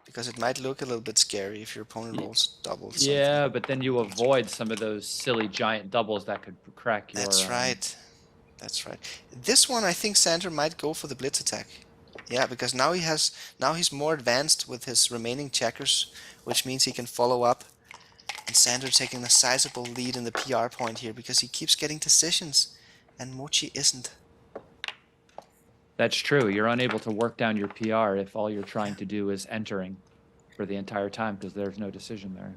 because it might look a little bit scary if your opponent rolls doubles. Yeah, but then you avoid some of those silly giant doubles that could crack your... That's right. That's right. This one, I think Sander might go for the blitz attack. Yeah, because now he's more advanced with his remaining checkers, which means he can follow up. And Sander taking a sizable lead in the PR point here because he keeps getting decisions, and Mochy isn't. That's true. You're unable to work down your PR if all you're trying to do is entering for the entire time because there's no decision there.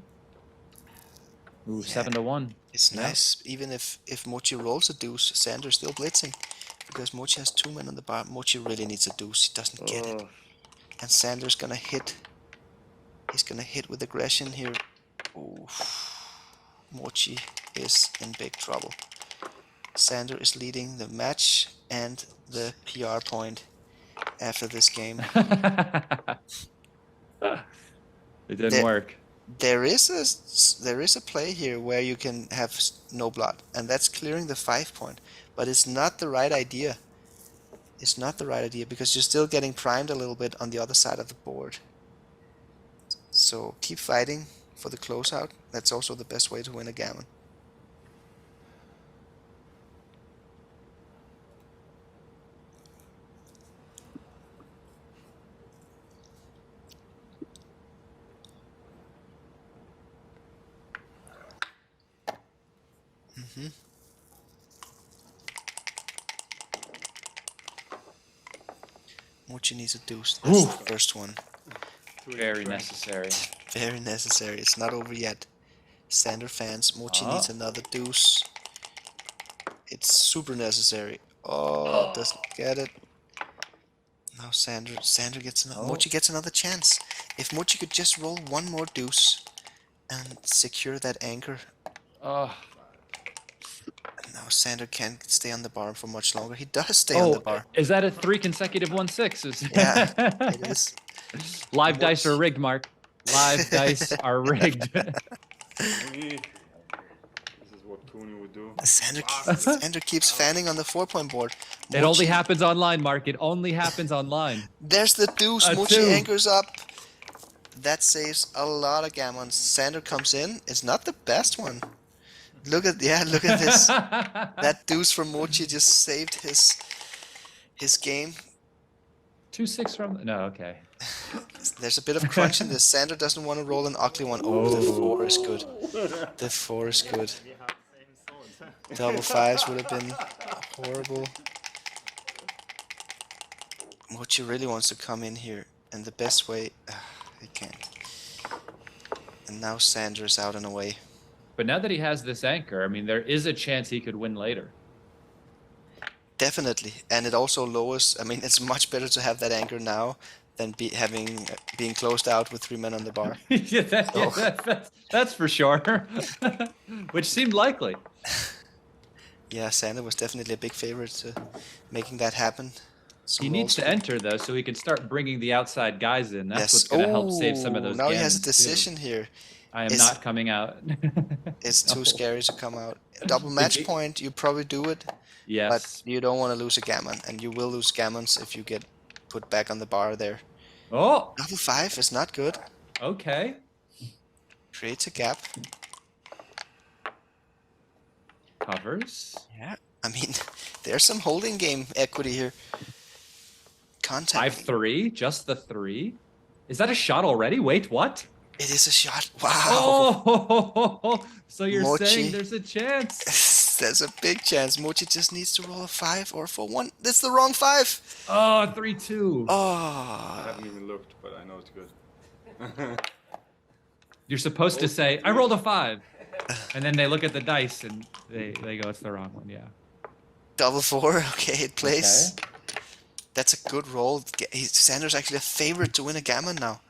Ooh, Yeah. 7-1. It's nice, even if Mochy rolls a deuce, Sander's still blitzing because Mochy has 2 men on the bar. Mochy really needs a deuce. He doesn't get it, and Sander's gonna hit. He's gonna hit with aggression here. Oof. Mochy is in big trouble. Sander is leading the match and the PR point after this game. It didn't work. There is a play here where you can have no blood, and that's clearing the 5 point. But it's not the right idea. It's not the right idea because you're still getting primed a little bit on the other side of the board. So keep fighting for the closeout. That's also the best way to win a gammon. Mochi needs a deuce. That's the first one. Very necessary. Very necessary. It's not over yet. Sander fans, Mochi needs another deuce. It's super necessary. Oh, doesn't get it. Now Sander gets another. Mochi gets another chance. If Mochi could just roll one more deuce and secure that anchor. Oh. Now Sander can't stay on the bar for much longer. He does stay on the bar. Is that a 3 consecutive 1-6s? Yeah, it is. Live dice are rigged, Mark. Live dice are rigged. This is what Cooney would do. Sander keeps fanning on the 4-point board. It only happens online, Mark. It only happens online. There's the deuce. A Mochi 2. anchors up. That saves a lot of gammons. Sander comes in. It's not the best one. Look at this. That deuce from Mochi just saved his game. 2-6 from no, okay. There's a bit of crunch in this. Sander doesn't want to roll an ugly one. Oh, the 4 is good. The 4 is good. Double 5s would have been horrible. Mochi really wants to come in here, and the best way, he can't. And now Sander is out and away. But now that he has this anchor, I mean, there is a chance he could win later. Definitely, and it also lowers. I mean, it's much better to have that anchor now than being closed out with 3 men on the bar. That's for sure. Which seemed likely. Yeah, Sander was definitely a big favorite to making that happen. He needs to enter though, so he can start bringing the outside guys in. That's what's going to help save some of those. Now he has a gammons, decision too. here. I am not coming out. It's too scary to come out. Double match point, you probably do it. Yes. But you don't want to lose a gammon, and you will lose gammons if you get put back on the bar there. Oh. Double 5 is not good. Okay. Creates a gap. Covers. Yeah. I mean, there's some holding game equity here. Contact. 5-3, just the 3. Is that a shot already? Wait, what? It is a shot. Wow. Oh, so you're Mochi. saying there's a chance? There's a big chance. Mochi just needs to roll a 5 or 4-1. That's the wrong 5. Oh, 3-2. I Oh. haven't even looked, but I know it's good. You're supposed to say, I rolled a 5. And then they look at the dice and they go, it's the wrong one, yeah. Double 4. Okay, it plays. Okay. That's a good roll. Sander's actually a favorite to win a gammon now.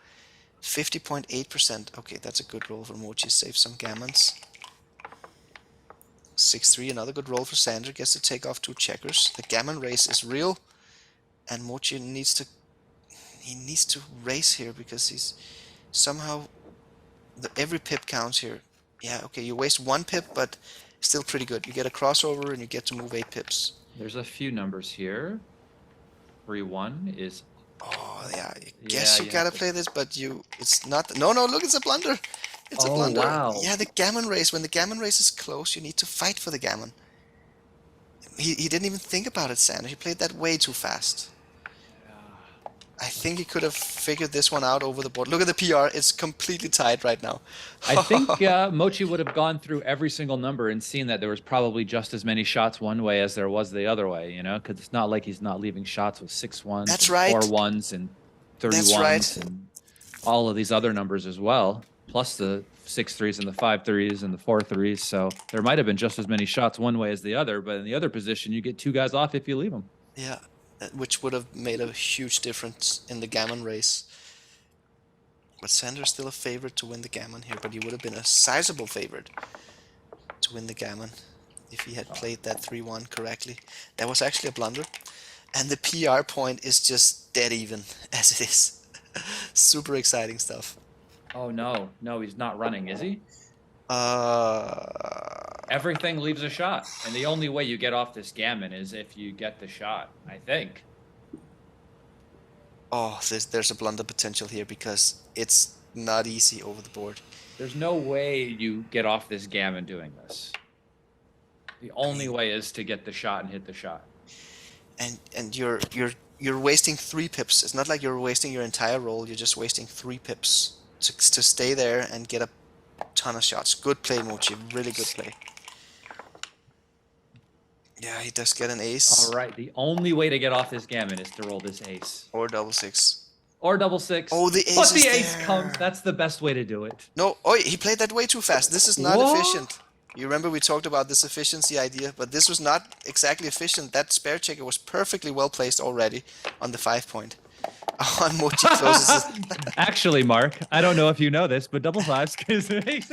50.8%. Okay, that's a good roll for Mochi. Save some gammons. 6-3, another good roll for Sander. Gets to take off 2 checkers. The gammon race is real, and Mochi needs to race here because he's somehow every pip counts here. Yeah, okay, you waste 1 pip, but still pretty good. You get a crossover and you get to move 8 pips. There's a few numbers here. 3-1 is. Oh yeah, I guess you gotta play this, but it's not. No, look, it's a blunder. It's a blunder. Wow. Yeah, the gammon race. When the gammon race is close, you need to fight for the gammon. He didn't even think about it, Sander. He played that way too fast. I think he could have figured this one out over the board. Look at the PR. It's completely tied right now. I think Mochi would have gone through every single number and seen that there was probably just as many shots one way as there was the other way, you know? Because it's not like he's not leaving shots with 6-1s, That's right. 4-1s, and 31s, That's right. and all of these other numbers as well, plus the 6-3s and the 5-3s and the 4-3s. So there might have been just as many shots one way as the other, but in the other position, you get 2 guys off if you leave them. Yeah. Which would have made a huge difference in the gammon race. But Sander's still a favorite to win the gammon here, but he would have been a sizable favorite to win the gammon if he had played that 3-1 correctly. That was actually a blunder. And the PR point is just dead even, as it is. Super exciting stuff. Oh, no, he's not running, is he? Everything leaves a shot, and the only way you get off this gammon is if you get the shot, I think. Oh, there's a blunder potential here because it's not easy over the board. There's no way you get off this gammon doing this. The only way is to get the shot and hit the shot. And you're wasting 3 pips. It's not like you're wasting your entire roll. You're just wasting 3 pips to stay there and get a ton of shots. Good play, Mochy. Really good play. Yeah, he does get an ace. All right. The only way to get off this gammon is to roll this ace. Or double 6. Or double 6. Oh, the ace But the is ace there. comes. That's the best way to do it. No, oh, he played that way too fast. This is not What? efficient. You remember we talked about this efficiency idea, but this was not exactly efficient. That spare checker was perfectly well placed already on the 5 point. On Mochy closes it. Actually, Mark, I don't know if you know this, but double 5s gives an ace.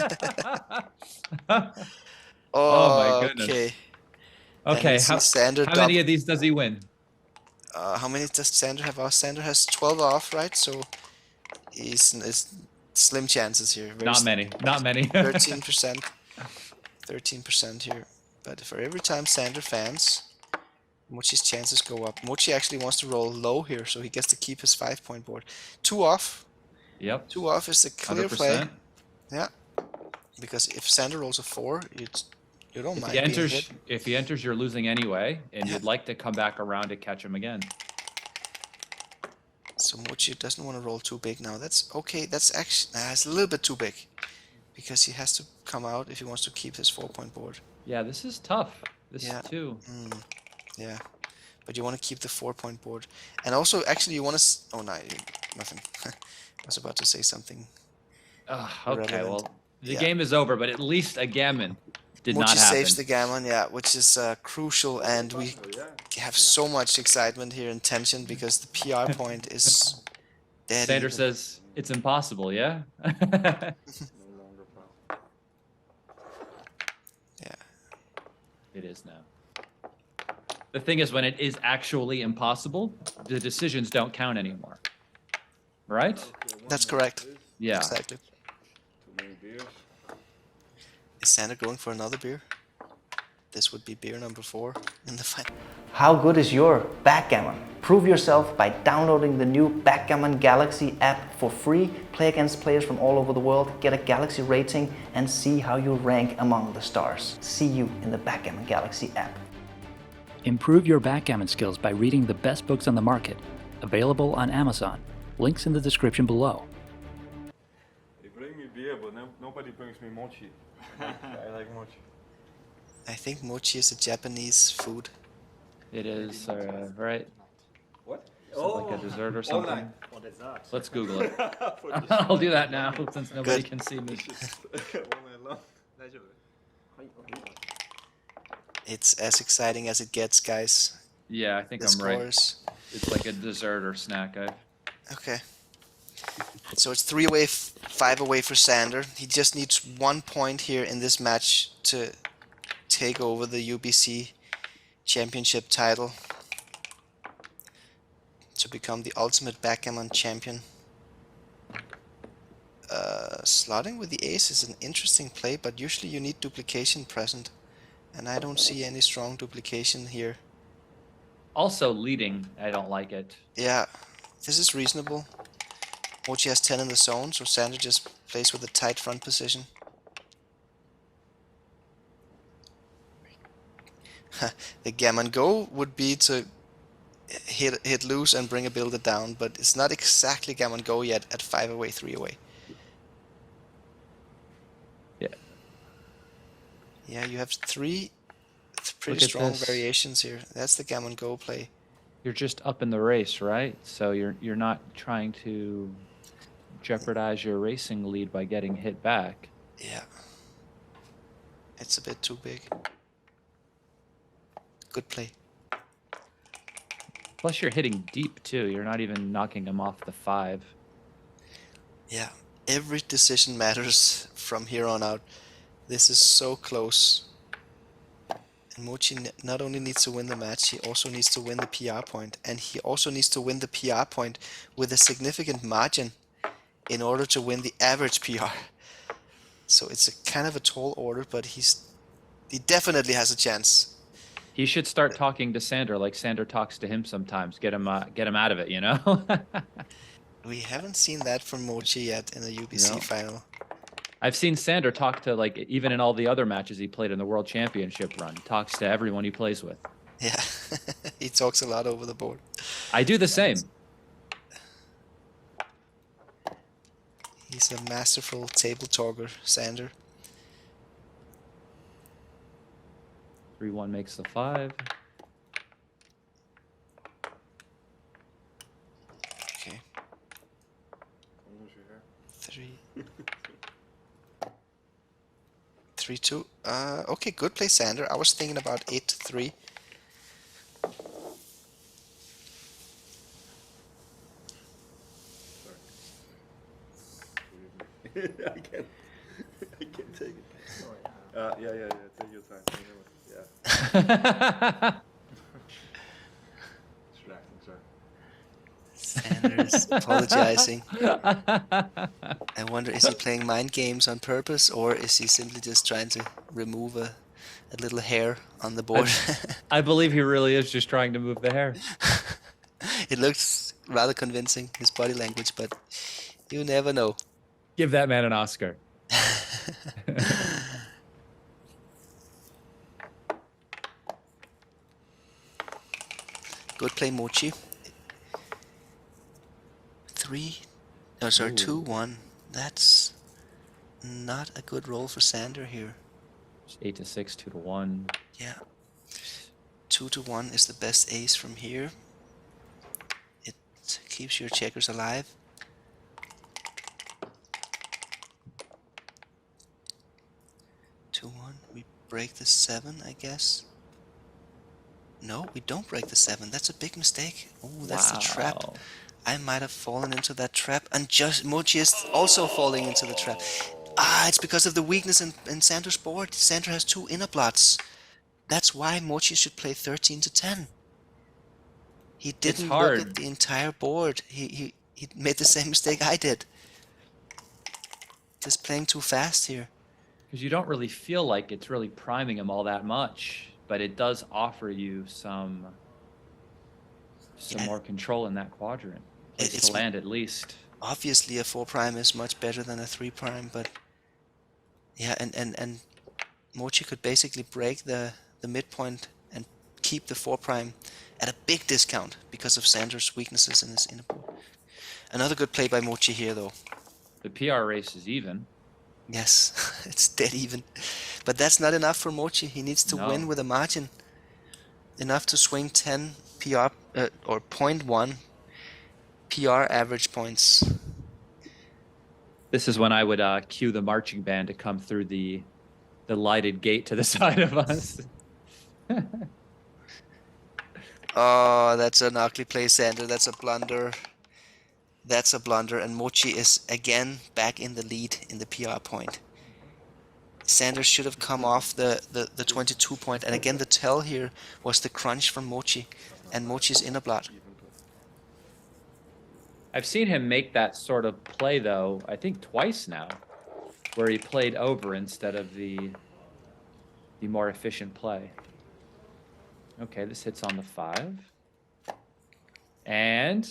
Oh, my goodness. okay. Okay, you see Sander how many of these does he win? how many does Sander have off? Sander has 12 off, right? So it's slim chances here. Very Not slim. many. Not many. 13%. 13% here. But for every time Sander fans, Mochy's chances go up. Mochy actually wants to roll low here, so he gets to keep his 5 point board. 2 off. Yep. 2 off is a clear 100%. play. Yeah. Because if Sander rolls a 4, you don't mind being hit. If he enters, you're losing anyway, and you'd like to come back around to catch him again. So Mochy doesn't want to roll too big now. That's okay. That's actually it's a little bit too big, because he has to come out if he wants to keep his 4 point board. Yeah, this is tough. This Yeah. is too. Yeah, but you want to keep the 4 point board, and also actually you want to. Oh no, nothing. I was about to say something. Okay, Irrelevant. well, the Yeah. game is over, but at least a gammon did not Mochy happen. saves the gammon, yeah, which is crucial, and we have so much excitement here and tension because the PR point is dead. Sander even. says it's impossible, yeah? No longer foul. Yeah. It is now. The thing is, when it is actually impossible, the decisions don't count anymore. Right? That's correct. Yeah. Exactly. Too many beers. Is Sander going for another beer? This would be beer number 4 in the final. How good is your backgammon? Prove yourself by downloading the new Backgammon Galaxy app for free. Play against players from all over the world, get a Galaxy rating, and see how you rank among the stars. See you in the Backgammon Galaxy app. Improve your backgammon skills by reading the best books on the market. Available on Amazon. Links in the description below. They bring me beer, but nobody brings me mochi. I like mochi. I think mochi is a Japanese food. It is, right? What? Is it like a dessert or something? Online. Oh, that's not. Let's Google it. I'll do that now since nobody Good. can see me. It's as exciting as it gets, guys. Yeah, I think The I'm right. scores. It's like a dessert or snack. Okay. So it's 3 away, 5 away for Sander. He just needs 1 point here in this match to take over the UBC championship title, to become the ultimate backgammon champion. Slotting with the ace is an interesting play, but usually you need duplication present, and I don't see any strong duplication here. Also leading, I don't like it. Yeah, this is reasonable. Mochy has 10 in the zone, so Sander just plays with a tight front position. The gammon go would be to hit loose and bring a builder down, but it's not exactly gammon go yet at 5 away, 3 away. Yeah. Yeah, you have 3 pretty Look at strong this. variations here. That's the gammon go play. You're just up in the race, right? So you're not trying to jeopardize your racing lead by getting hit back. Yeah. It's a bit too big. Good play. Plus you're hitting deep too. You're not even knocking him off the 5. Yeah, every decision matters from here on out. This is so close. And Mochy not only needs to win the match, he also needs to win the PR point. And he also needs to win the PR point with a significant margin in order to win the average PR. So it's a kind of a tall order, but he definitely has a chance. He should start talking to Sander like Sander talks to him sometimes. Get him out of it, you know? We haven't seen that from Mochy yet in the UBC No. final. I've seen Sander talk to, like, even in all the other matches he played in the World Championship run, talks to everyone he plays with. Yeah, he talks a lot over the board. I do the same. He's a masterful table talker, Sander. 3-1 makes the 5. Okay. Don't lose your hair. 3. 3-2. Okay, good play, Sander. I was thinking about 8-3. I can't take it. Yeah. Take your time. Yeah. Distracting, sorry. Sanders apologizing. I wonder, is he playing mind games on purpose, or is he simply just trying to remove a little hair on the board? I believe he really is just trying to move the hair. It looks rather convincing, his body language, but you never know. Give that man an Oscar. Good play, Mochy. 2-1. That's not a good roll for Sander here. 8-6, 2-1. Yeah. 2-1 is the best ace from here. It keeps your checkers alive. 2-1. We break the 7, I guess. No, we don't break the 7. That's a big mistake. Oh, that's the trap. Wow. I might have fallen into that trap, and just Mochy is also falling into the trap. Ah, it's because of the weakness in Sander's board. Sander has 2 inner blots. That's why Mochy should play 13-10. He didn't look at the entire board. He made the same mistake I did. Just playing too fast here. Because you don't really feel like it's really priming him all that much, but it does offer you some more control in that quadrant. It's to land at least. Obviously, a 4' is much better than a 3', but yeah, and Mochy could basically break the midpoint and keep the 4' at a big discount because of Sander's weaknesses in his inner board. Another good play by Mochy here, though. The PR race is even. Yes, it's dead even. But that's not enough for Mochy. He needs to win with a margin. Enough to swing 10 PR or 0.1 PR average points. This is when I would cue the marching band to come through the lighted gate to the side of us. Oh, that's an ugly play, Sander. That's a blunder. That's a blunder, and Mochy is again back in the lead in the PR point. Sander should have come off the 22 point, and again the tell here was the crunch from Mochy and Mochy's inner blot. I've seen him make that sort of play, though, I think twice now, where he played over instead of the more efficient play. Okay, this hits on the 5. And...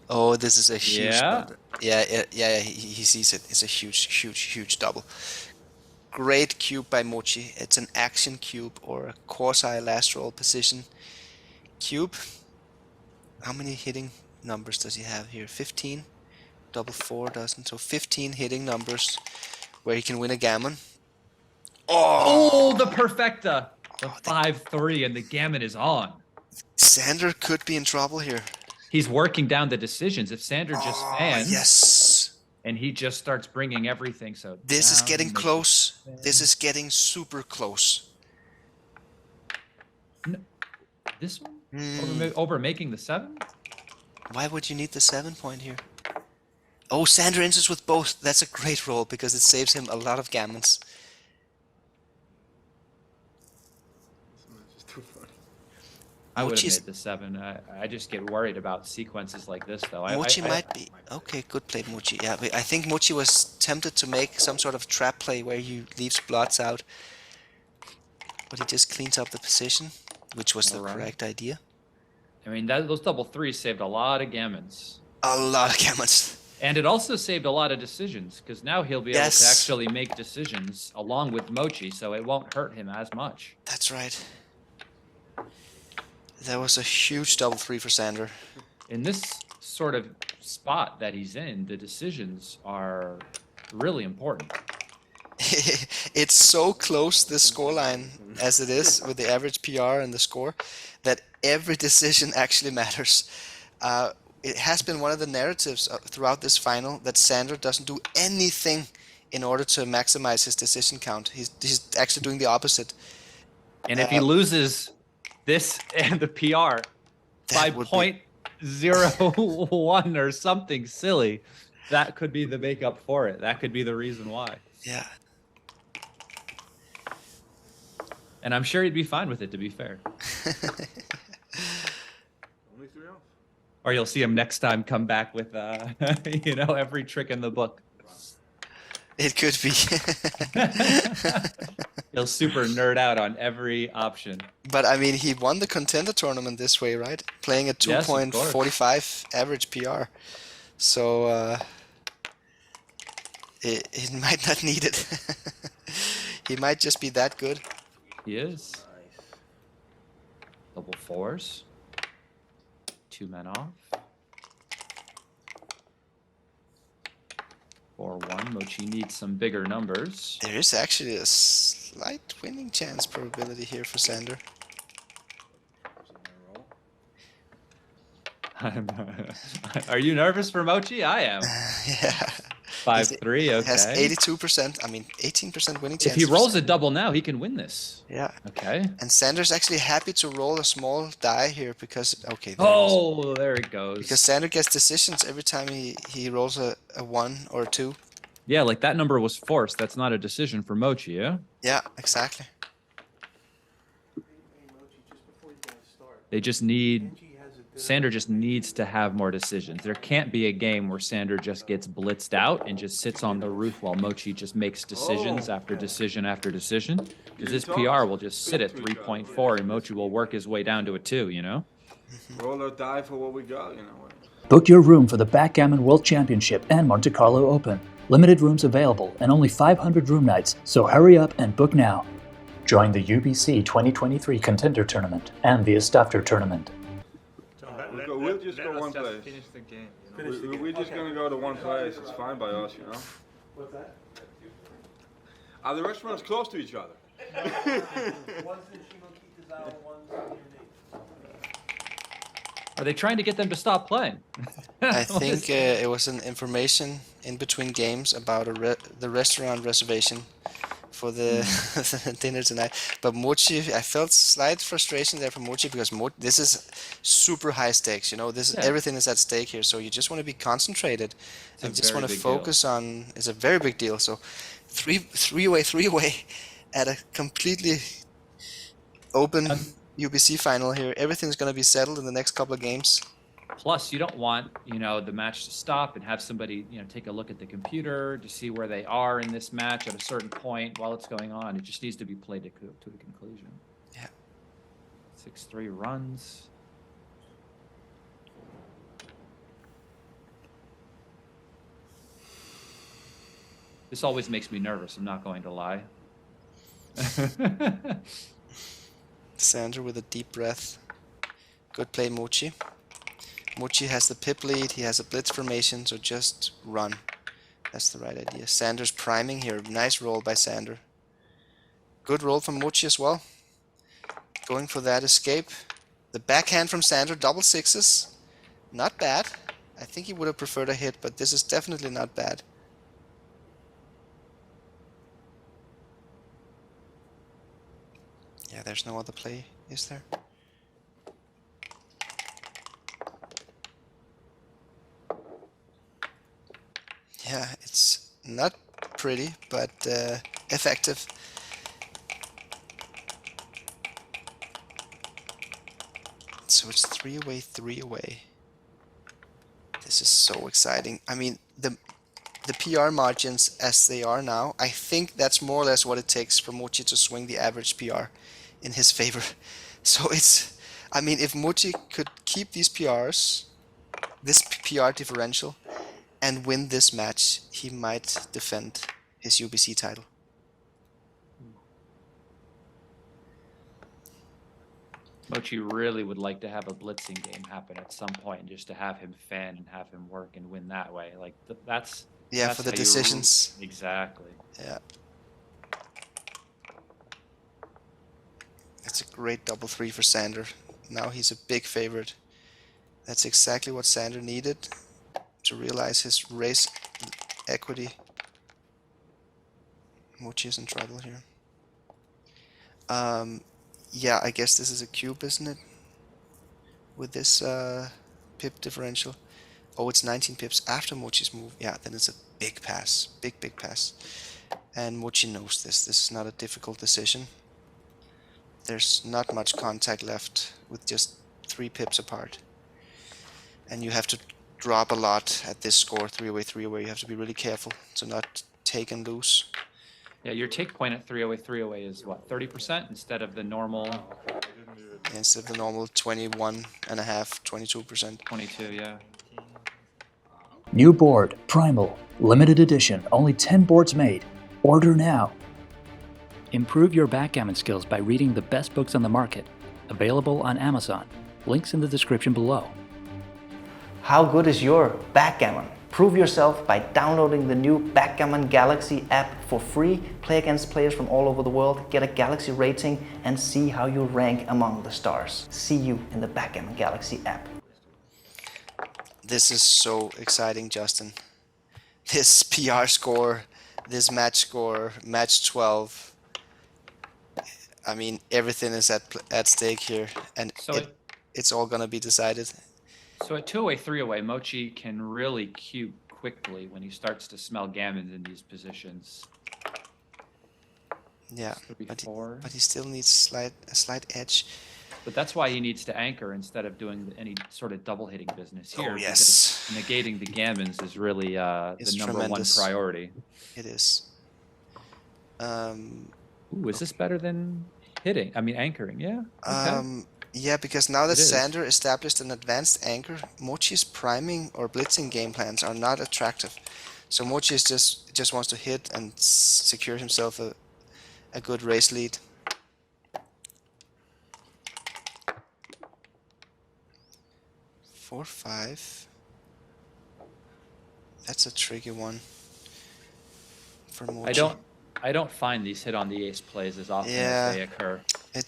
Oh, this is a huge blunder. Yeah, he sees it. It's a huge double. Great cube by Mochy. It's an action cube or a quasi-last roll position cube. How many hitting numbers does he have here? 15. Double 4 doesn't. So 15 hitting numbers where he can win a gammon. Oh, the perfecta. The 5-3 and the gammon is on. Sander could be in trouble here. He's working down the decisions. If Sander just fans, yes, and he just starts bringing everything. So this is getting close. This is getting super close. No, this one over making the 7. Why would you need the 7 point here? Oh, Sander enters with both. That's a great roll because it saves him a lot of gammons. I would have made the 7. I just get worried about sequences like this, though. Mochy might be. Okay, good play, Mochy. Yeah, I think Mochy was tempted to make some sort of trap play where he leaves blots out. But he just cleans up the position, which was the correct idea. I mean, those double 3s saved a lot of gammons. A lot of gammons. And it also saved a lot of decisions because now he'll be able to Yes. actually make decisions along with Mochy, so it won't hurt him as much. That's right. That was a huge double 3 for Sander. In this sort of spot that he's in, the decisions are really important. It's so close, this scoreline, as it is with the average PR and the score, that every decision actually matters. It has been one of the narratives throughout this final that Sander doesn't do anything in order to maximize his decision count. He's actually doing the opposite. And if he loses this and the PR by would 0.01 or something silly, that could be the makeup for it. That could be the reason why. Yeah. And I'm sure he'd be fine with it, to be fair. Only 3 off. Or you'll see him next time come back with, you know, every trick in the book. It could be. He'll super nerd out on every option. But I mean, he won the Contender tournament this way, right? Playing a Yes, of 2.45 average PR. So he might not need it. He might just be that good. He is. Double 4s. 2 men off. 4-1. Mochy needs some bigger numbers. There is actually a slight winning chance probability here for Sander. Are you nervous for Mochy? I am. Yeah. 5-3, okay. Has 82%, I mean 18% winning chance. If he rolls a double now, he can win this. Yeah. Okay. And Sander's actually happy to roll a small die here because, okay. Oh, there it goes. Because Sander gets decisions every time he rolls a 1 or a 2. Yeah, like that number was forced. That's not a decision for Mochy, yeah? Yeah, exactly. They just need... Sander just needs to have more decisions. There can't be a game where Sander just gets blitzed out and just sits on the roof while Mochy just makes decisions after decision after decision. Because this PR will just sit at 3.4 and Mochy will work his way down to a 2, you know? Roll or die for what we got, you know. Book your room for the Backgammon World Championship and Monte Carlo Open. Limited rooms available and only 500 room nights, so hurry up and book now. Join the UBC 2023 Contender Tournament and the Istavder Tournament. We'll just go one place. Finish the game. We're just gonna go to one place. It's fine by us, you know. What's that? Are the restaurants close to each other? One's in Shimokizawa, one's in Are they trying to get them to stop playing? I think it was an information in between games about the restaurant reservation for the dinner tonight. But Mochy, I felt slight frustration there from Mochy because this is super high stakes, you know. This is everything is at stake here, so you just want to be concentrated and just want to focus on. It's a very big deal. So three way at a completely open UBC final here. Everything's going to be settled in the next couple of games. Plus, you don't want, you know, the match to stop and have somebody, you know, take a look at the computer to see where they are in this match at a certain point while it's going on. It just needs to be played to a conclusion. Yeah. 6-3 runs. This always makes me nervous, I'm not going to lie. Sander with a deep breath. Good play, Mochy. Mochy has the pip lead, he has a blitz formation, so just run. That's the right idea. Sander's priming here. Nice roll by Sander. Good roll from Mochy as well. Going for that escape. The backhand from Sander, double sixes. Not bad. I think he would have preferred a hit, but this is definitely not bad. Yeah, there's no other play, is there? Yeah, it's not pretty, but effective. So it's 3 away, 3 away. This is so exciting. I mean, the PR margins as they are now, I think that's more or less what it takes for Mochy to swing the average PR in his favor. So it's, I mean, if Mochy could keep these PRs, this PR differential, and win this match, he might defend his UBC title. Mochi really would like to have a blitzing game happen at some point, just to have him fan and have him work and win that way. Like that's for the how decisions. Exactly. Yeah. That's a great double 3 for Sander. Now he's a big favorite. That's exactly what Sander needed to realize his race equity. Mochi is in trouble here. Yeah, I guess this is a cube, isn't it? With this pip differential. Oh, it's 19 pips after Mochi's move. Yeah, then it's a big pass. Big pass. And Mochi knows this. This is not a difficult decision. There's not much contact left with just 3 pips apart. And you have to drop a lot at this score, 3-away. You have to be really careful to not take and lose. Yeah, your take point at 3-away is what, 30% instead of the normal Instead of the normal 21.5, 22%. 22, yeah. New board, Primal, limited edition, only 10 boards made. Order now. Improve your backgammon skills by reading the best books on the market. Available on Amazon. Links in the description below. How good is your backgammon? Prove yourself by downloading the new Backgammon Galaxy app for free. Play against players from all over the world, get a Galaxy rating, and see how you rank among the stars. See you in the Backgammon Galaxy app. This is so exciting, Justin. This PR score, this match score, match 12. I mean, everything is at stake here, and So it's all gonna be decided. So at 2-away, 3-away, Mochi can really cue quickly when he starts to smell gammons in these positions. Yeah, Before. but he still needs a slight edge. But that's why he needs to anchor instead of doing any sort of double hitting business here. Oh, yes. Because negating the gammons is really the number tremendous. 1 priority. It is. Ooh, is this better than hitting? I mean, anchoring, yeah. Okay. Yeah, because now that It is. Sander established an advanced anchor, Mochi's priming or blitzing game plans are not attractive. So Mochi is just wants to hit and secure himself a good race lead. Four, 5. That's a tricky one for Mochi. I don't find these hit on the ace plays as often Yeah. as they occur. I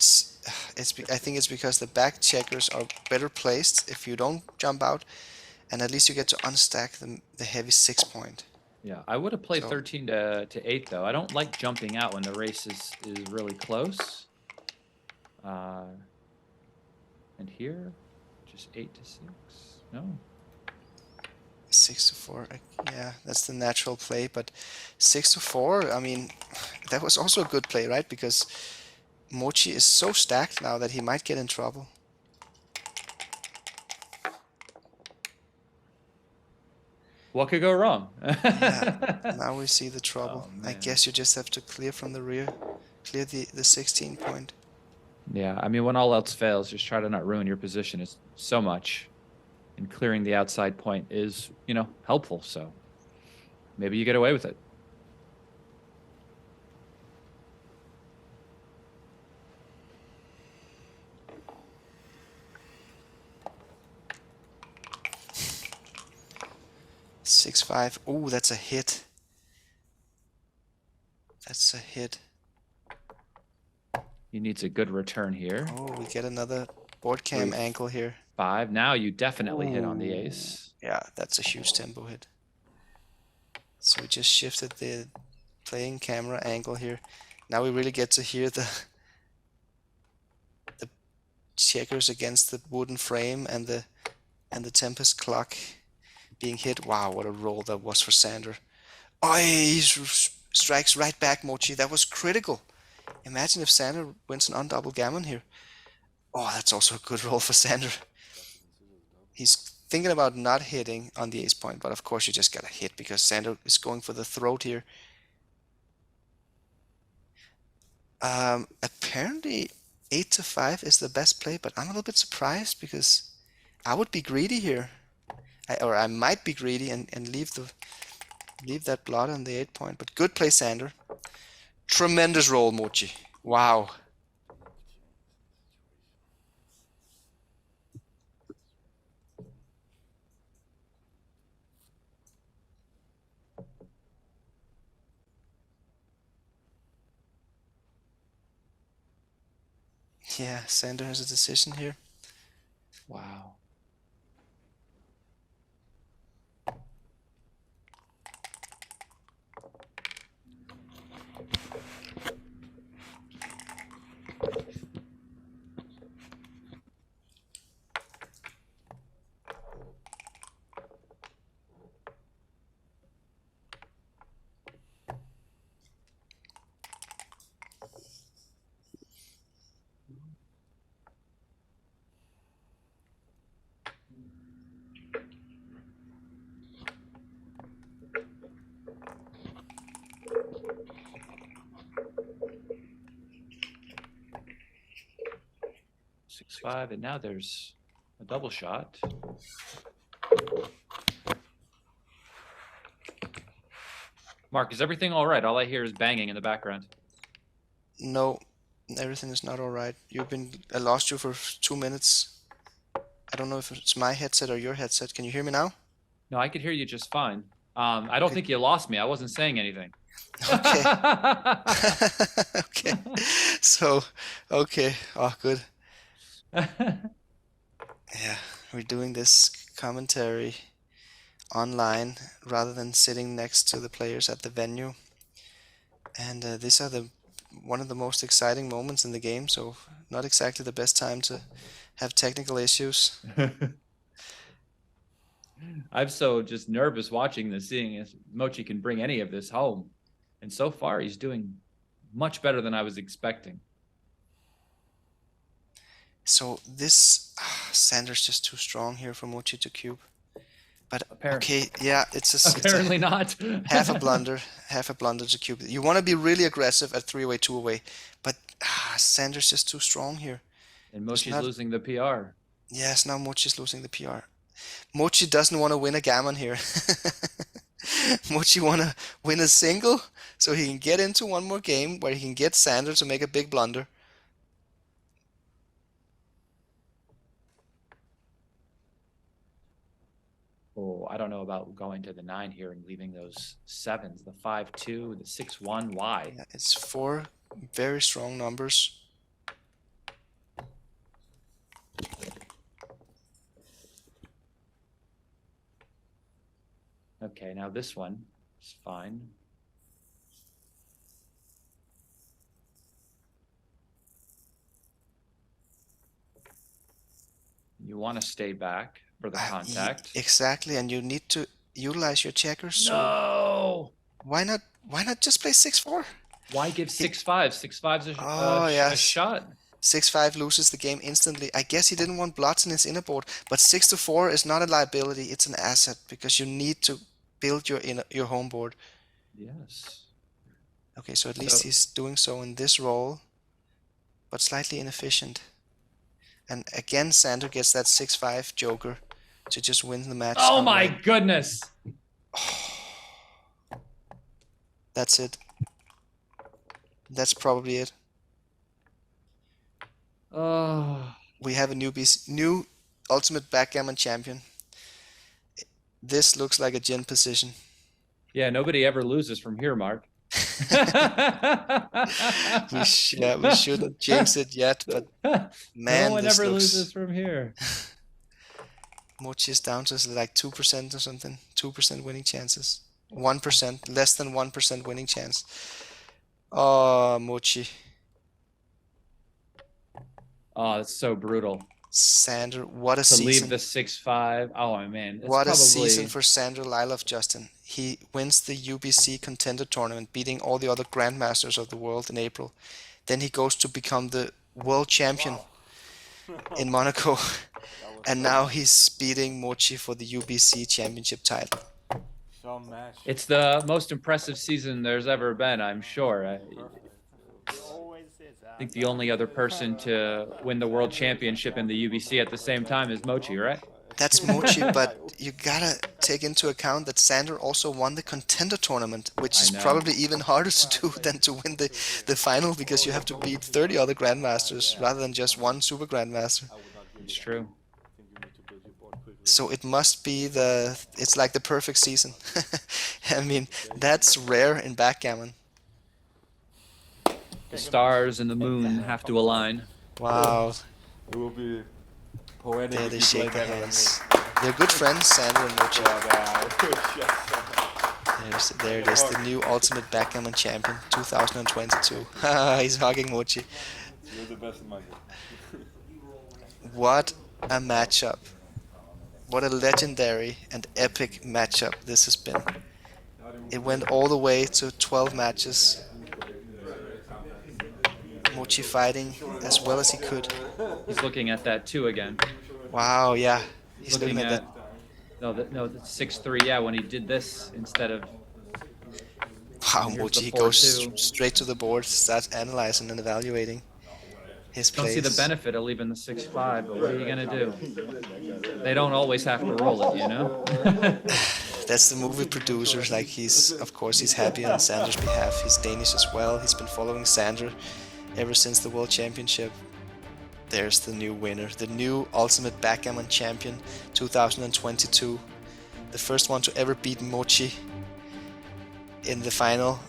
think it's because the back checkers are better placed if you don't jump out, and at least you get to unstack the heavy 6 point. Yeah, I would have played So- 13 to 8 though. I don't like jumping out when the race is really close. And here, just 8 to 6. No. 6 to 4, yeah, that's the natural play, but 6 to 4, I mean, that was also a good play, right? Because Mochi is so stacked now that he might get in trouble. What could go wrong? Yeah, now we see the trouble. Oh, I man. guess you just have to clear from the rear, clear the 16 point. Yeah, I mean, when all else fails, just try to not ruin your position. It's so much, and clearing the outside point is, helpful. So maybe you get away with it. 6-5. Oh, that's a hit. That's a hit. He needs a good return here. Oh, we get another board cam Oof. ankle here. 5. Now you definitely hit on the Ooh. ace. Yeah, that's a huge tempo hit. So we just shifted the playing camera angle here. Now we really get to hear the checkers against the wooden frame and the Tempest clock being hit. Wow, what a roll that was for Sander. Oh, he strikes right back, Mochi. That was critical. Imagine if Sander wins an undouble gammon here. Oh, that's also a good roll for Sander. He's thinking about not hitting on the ace point, but of course you just gotta hit because Sander is going for the throat here. Apparently 8 to 5 is the best play, but I'm a little bit surprised because I would be greedy here. I might be greedy and leave that blot on the 8 point. But good play, Sander. Tremendous roll, Mochy. Wow. Yeah, Sander has a decision here. Wow. Six, 5, and now there's a double shot. Mark, is everything all right? All I hear is banging in the background. No, everything is not all right. I lost you for 2 minutes. I don't know if it's my headset or your headset. Can you hear me now? No, I could hear you just fine. I don't think you lost me. I wasn't saying anything. Okay. Okay. So, okay. Oh, good. Yeah, we're doing this commentary online rather than sitting next to the players at the venue. And these are one of the most exciting moments in the game, so not exactly the best time to have technical issues. I'm so just nervous watching this, seeing if Mochy can bring any of this home. And so far, he's doing much better than I was expecting. So this Sander's just too strong here for Mochy to cube. But okay, yeah, Apparently not. half a blunder to cube. You want to be really aggressive at 3-away, 2-away, but Sander's just too strong here. And Mochy's losing the PR. Yes, now Mochy's losing the PR. Mochy doesn't want to win a gammon here. Mochy want to win a single so he can get into one more game where he can get Sander to make a big blunder. Oh, I don't know about going to the 9 here and leaving those 7s, the 5-2, the 6-1. Why? Yeah, it's 4 very strong numbers. Okay, now this one is fine. You want to stay back for the contact. Exactly, and you need to utilize your checkers. No! So why not just play 6-4? Why give 6-5? 6-5's a shot. 6-5 loses the game instantly. I guess he didn't want blots in his inner board, but 6-4 is not a liability, it's an asset, because you need to build your home board. Yes. Okay, so at least he's doing so in this role, but slightly inefficient. And again, Sander gets that 6-5 joker to just win the match. Oh my goodness! That's it. That's probably it. Oh. We have a new ultimate backgammon champion. This looks like a gin position. Yeah, nobody ever loses from here, Mark. we shouldn't jinx it yet, but man, no one ever loses from here. Mochy is down to like 2% or something. 2% winning chances. 1%, less than 1% winning chance. Oh, Mochy. Oh, that's so brutal. Sander, what a season. To leave the 6-5. Oh, man. What a season for Sander Lylloff, Justin. He wins the UBC Contender tournament, beating all the other Grandmasters of the world in April. Then he goes to become the world champion in Monaco. And now he's beating Mochy for the UBC championship title. It's the most impressive season there's ever been, I'm sure. I think the only other person to win the world championship in the UBC at the same time is Mochy, right? That's Mochy, but you gotta take into account that Sander also won the Contender tournament, which I is know. probably even harder to do than to win the final, because you have to beat 30 other Grandmasters rather than just one Super-Grandmaster. It's true. So it must be it's like the perfect season. I mean, that's rare in backgammon. The stars and the moon have to align. Wow, It will be poetic there if they you play shake better their than me. hands. They're good friends, Sander and Mochy. There it is, the new Ultimate Backgammon Champion 2022. He's hugging Mochy. You're the best in my book. What a matchup. What a legendary and epic matchup this has been. It went all the way to 12 matches. Mochy fighting as well as he could. He's looking at that too again. Wow, yeah. He's Looking looking at that. the 6-3. Yeah, when he did this instead of Wow, Here's Mochy, the he goes 4-2. straight to the board, starts analyzing and evaluating his don't plays. see the benefit of leaving the 6-5, but what are you gonna do? They don't always have to roll it, you know. That's the movie producers. Like, of course he's happy on Sander's behalf. He's Danish as well. He's been following Sander ever since the World Championship. There's the new winner, the new Ultimate Backgammon Champion 2022. The first one to ever beat Mochy in the final.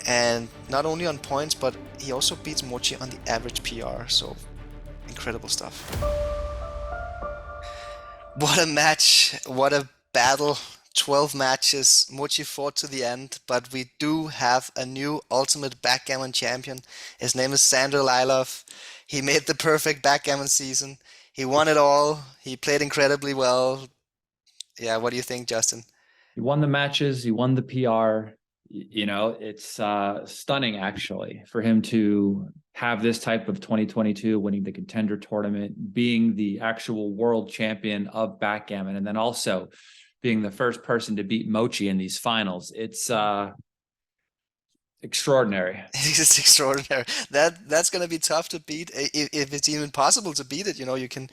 And not only on points, but he also beats Mochy on the average PR. So incredible stuff. What a match, what a battle. 12 matches, Mochy fought to the end, but we do have a new Ultimate Backgammon Champion. His name is Sander Lylloff. He made the perfect backgammon season. He won it all. He played incredibly well. Yeah, what do you think, Justin? He won the matches, he won the PR. You know, it's stunning actually for him to have this type of 2022, winning the Contender tournament, being the actual world champion of backgammon, and then also being the first person to beat Mochy in these finals. It's extraordinary. It's extraordinary. That's going to be tough to beat, if it's even possible to beat it. You know, you can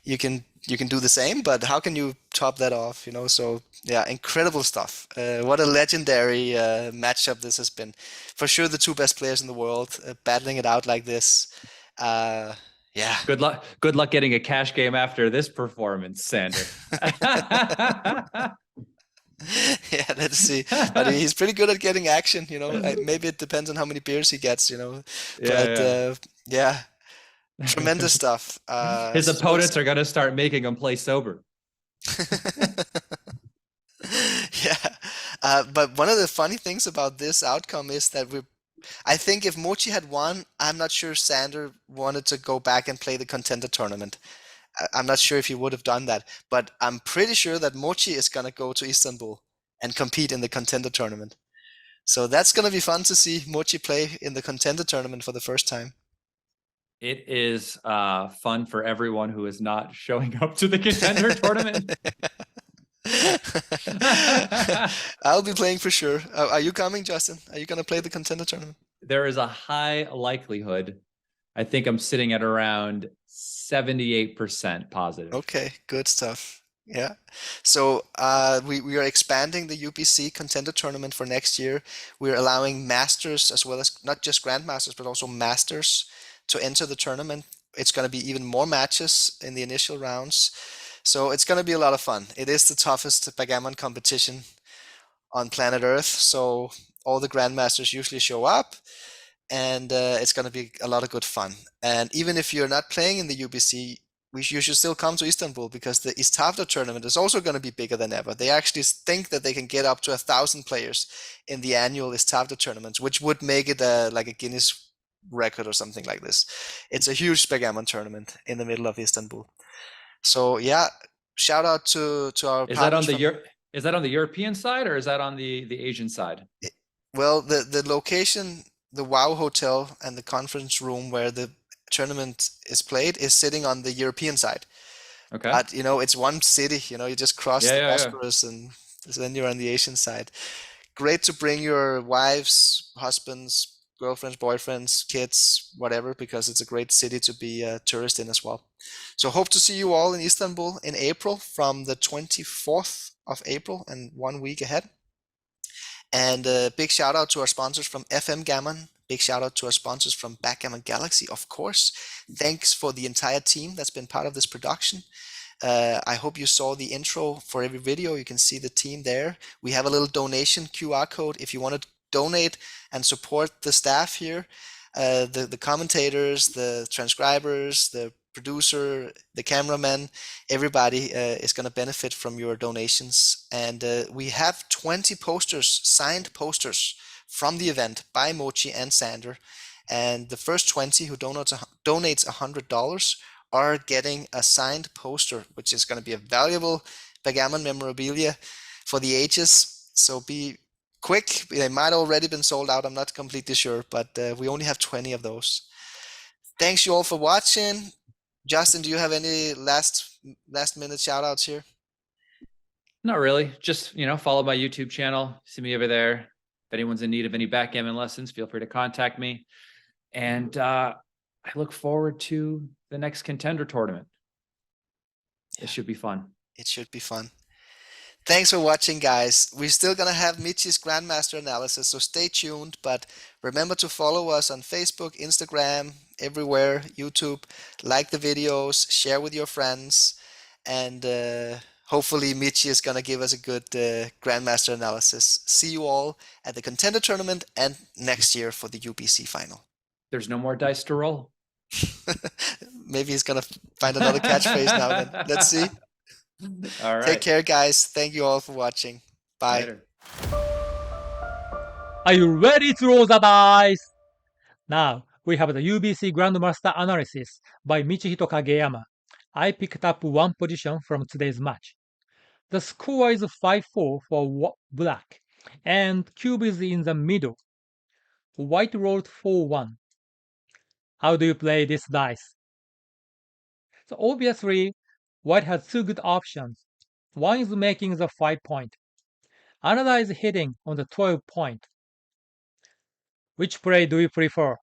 do the same, but how can you top that off? You know, so yeah, incredible stuff. What a legendary matchup this has been. For sure, the two best players in the world battling it out like this. Yeah. Good luck getting a cash game after this performance, Sander. Yeah, let's see. But he's pretty good at getting action, you know. Maybe it depends on how many beers he gets, you know. But yeah, tremendous stuff. His opponents are going to start making him play sober. Yeah. But one of the funny things about this outcome is that I think if Mochy had won, I'm not sure Sander wanted to go back and play the Contender tournament. I'm not sure if he would have done that, but I'm pretty sure that Mochy is going to go to Istanbul and compete in the Contender tournament. So that's going to be fun to see Mochy play in the Contender tournament for the first time. It is fun for everyone who is not showing up to the Contender tournament. I'll be playing for sure. Are you coming, Justin? Are you going to play the Contender tournament? There is a high likelihood. I think I'm sitting at around 78% positive. Okay, good stuff. Yeah. So we are expanding the UBC Contender tournament for next year. We're allowing masters as well as not just grandmasters, but also masters to enter the tournament. It's going to be even more matches in the initial rounds. So it's going to be a lot of fun. It is the toughest backgammon competition on planet Earth. So all the grandmasters usually show up, and it's going to be a lot of good fun. And even if you're not playing in the UBC, you should still come to Istanbul, because the Istavder tournament is also going to be bigger than ever. They actually think that they can get up to 1,000 players in the annual Istavder tournaments, which would make it like a Guinness record or something like this. It's a huge backgammon tournament in the middle of Istanbul. So yeah, shout out to our Is that on partners is that on the European side, or is that on the Asian side? Well, the location, the WoW Hotel and the conference room where the tournament is played is sitting on the European side. Okay. But you know, it's one city. You know, you just cross the Yeah. Bosphorus, and then you're on the Asian side. Great to bring your wives, husbands, girlfriends, boyfriends, kids, whatever, because it's a great city to be a tourist in as well. So hope to see you all in Istanbul in April from the 24th of April and 1 week ahead. And a big shout out to our sponsors from FM Gammon. Big shout out to our sponsors from Backgammon Galaxy, of course. Thanks for the entire team that's been part of this production. I hope you saw the intro for every video. You can see the team there. We have a little donation QR code if you want to donate and support the staff here. The commentators, the transcribers, the producer, the cameraman, everybody is going to benefit from your donations. And we have 20 posters, signed posters from the event by Mochy and SANDER. And the first 20 who donates $100 are getting a signed poster, which is going to be a valuable Backgammon memorabilia for the ages. So be quick. They might already been sold out. I'm not completely sure, but we only have 20 of those. Thanks you all for watching. Justin, do you have any last minute shout outs here? Not really. Just, follow my YouTube channel. See me over there. If anyone's in need of any backgammon lessons, feel free to contact me. And I look forward to the next Contender tournament. It should be fun. It should be fun. Thanks for watching, guys. We're still going to have Michy's Grandmaster analysis, so stay tuned. But remember to follow us on Facebook, Instagram, everywhere, YouTube. Like the videos, share with your friends. And hopefully Michy is going to give us a good Grandmaster analysis. See you all at the Contender tournament and next year for the UBC final. There's no more dice to roll. Maybe he's going to find another catchphrase now then. Let's see. All right. Take care, guys. Thank you all for watching. Bye. Later. Are you ready to roll the dice? Now, we have the UBC Grandmaster analysis by Michihito Kageyama. I picked up one position from today's match. The score is 5-4 for black, and cube is in the middle. White rolled 4-1. How do you play this dice? So obviously, white has two good options. One is making the 5 point. Another is hitting on the 12 point. Which play do you prefer?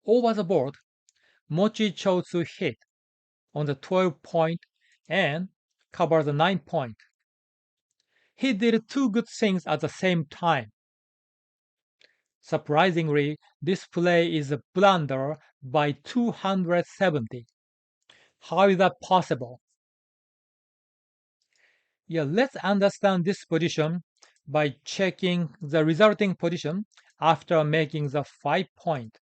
Over the board, Mochy chose to hit on the 12 point and cover the 9 point. He did two good things at the same time. Surprisingly, this play is a blunder by 270. How is that possible? Yeah, let's understand this position by checking the resulting position after making the 5 point.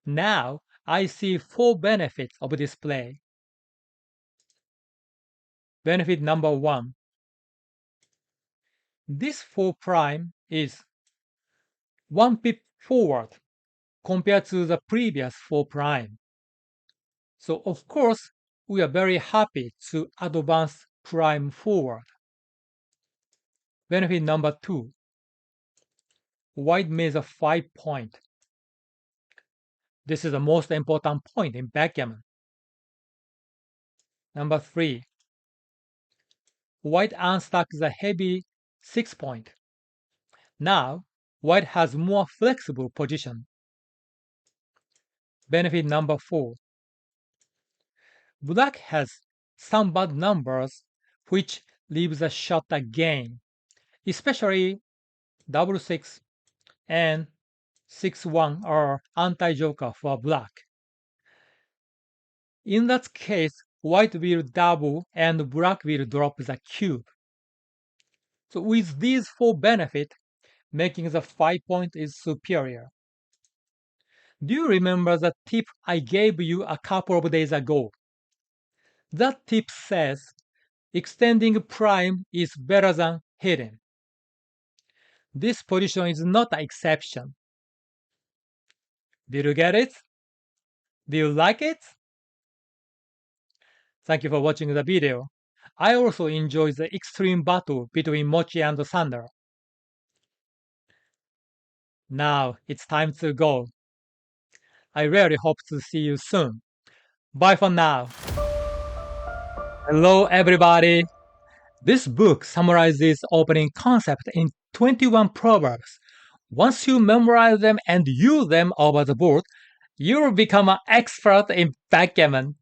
Now, I see 4 benefits of this play. Benefit number 1. This 4 prime is 1 pip forward compared to the previous 4 prime. So of course, we are very happy to advance prime forward. Benefit number 2. White made a 5 point. This is the most important point in backgammon. Number 3. White unstuck the heavy 6 point. Now, white has more flexible position. Benefit number 4. Black has some bad numbers which leaves a shot again, especially double 6 and 6-1 are anti-joker for black. In that case, white will double and black will drop the cube. So with these 4 benefits, making the 5 point is superior. Do you remember the tip I gave you a couple of days ago? That tip says extending prime is better than hidden. This position is not an exception. Did you get it? Do you like it? Thank you for watching the video. I also enjoyed the extreme battle between Mochy and SANDER. Now it's time to go. I really hope to see you soon. Bye for now. Hello everybody. This book summarizes opening concept in 21 proverbs. Once you memorize them and use them over the board, You'll become an expert in backgammon.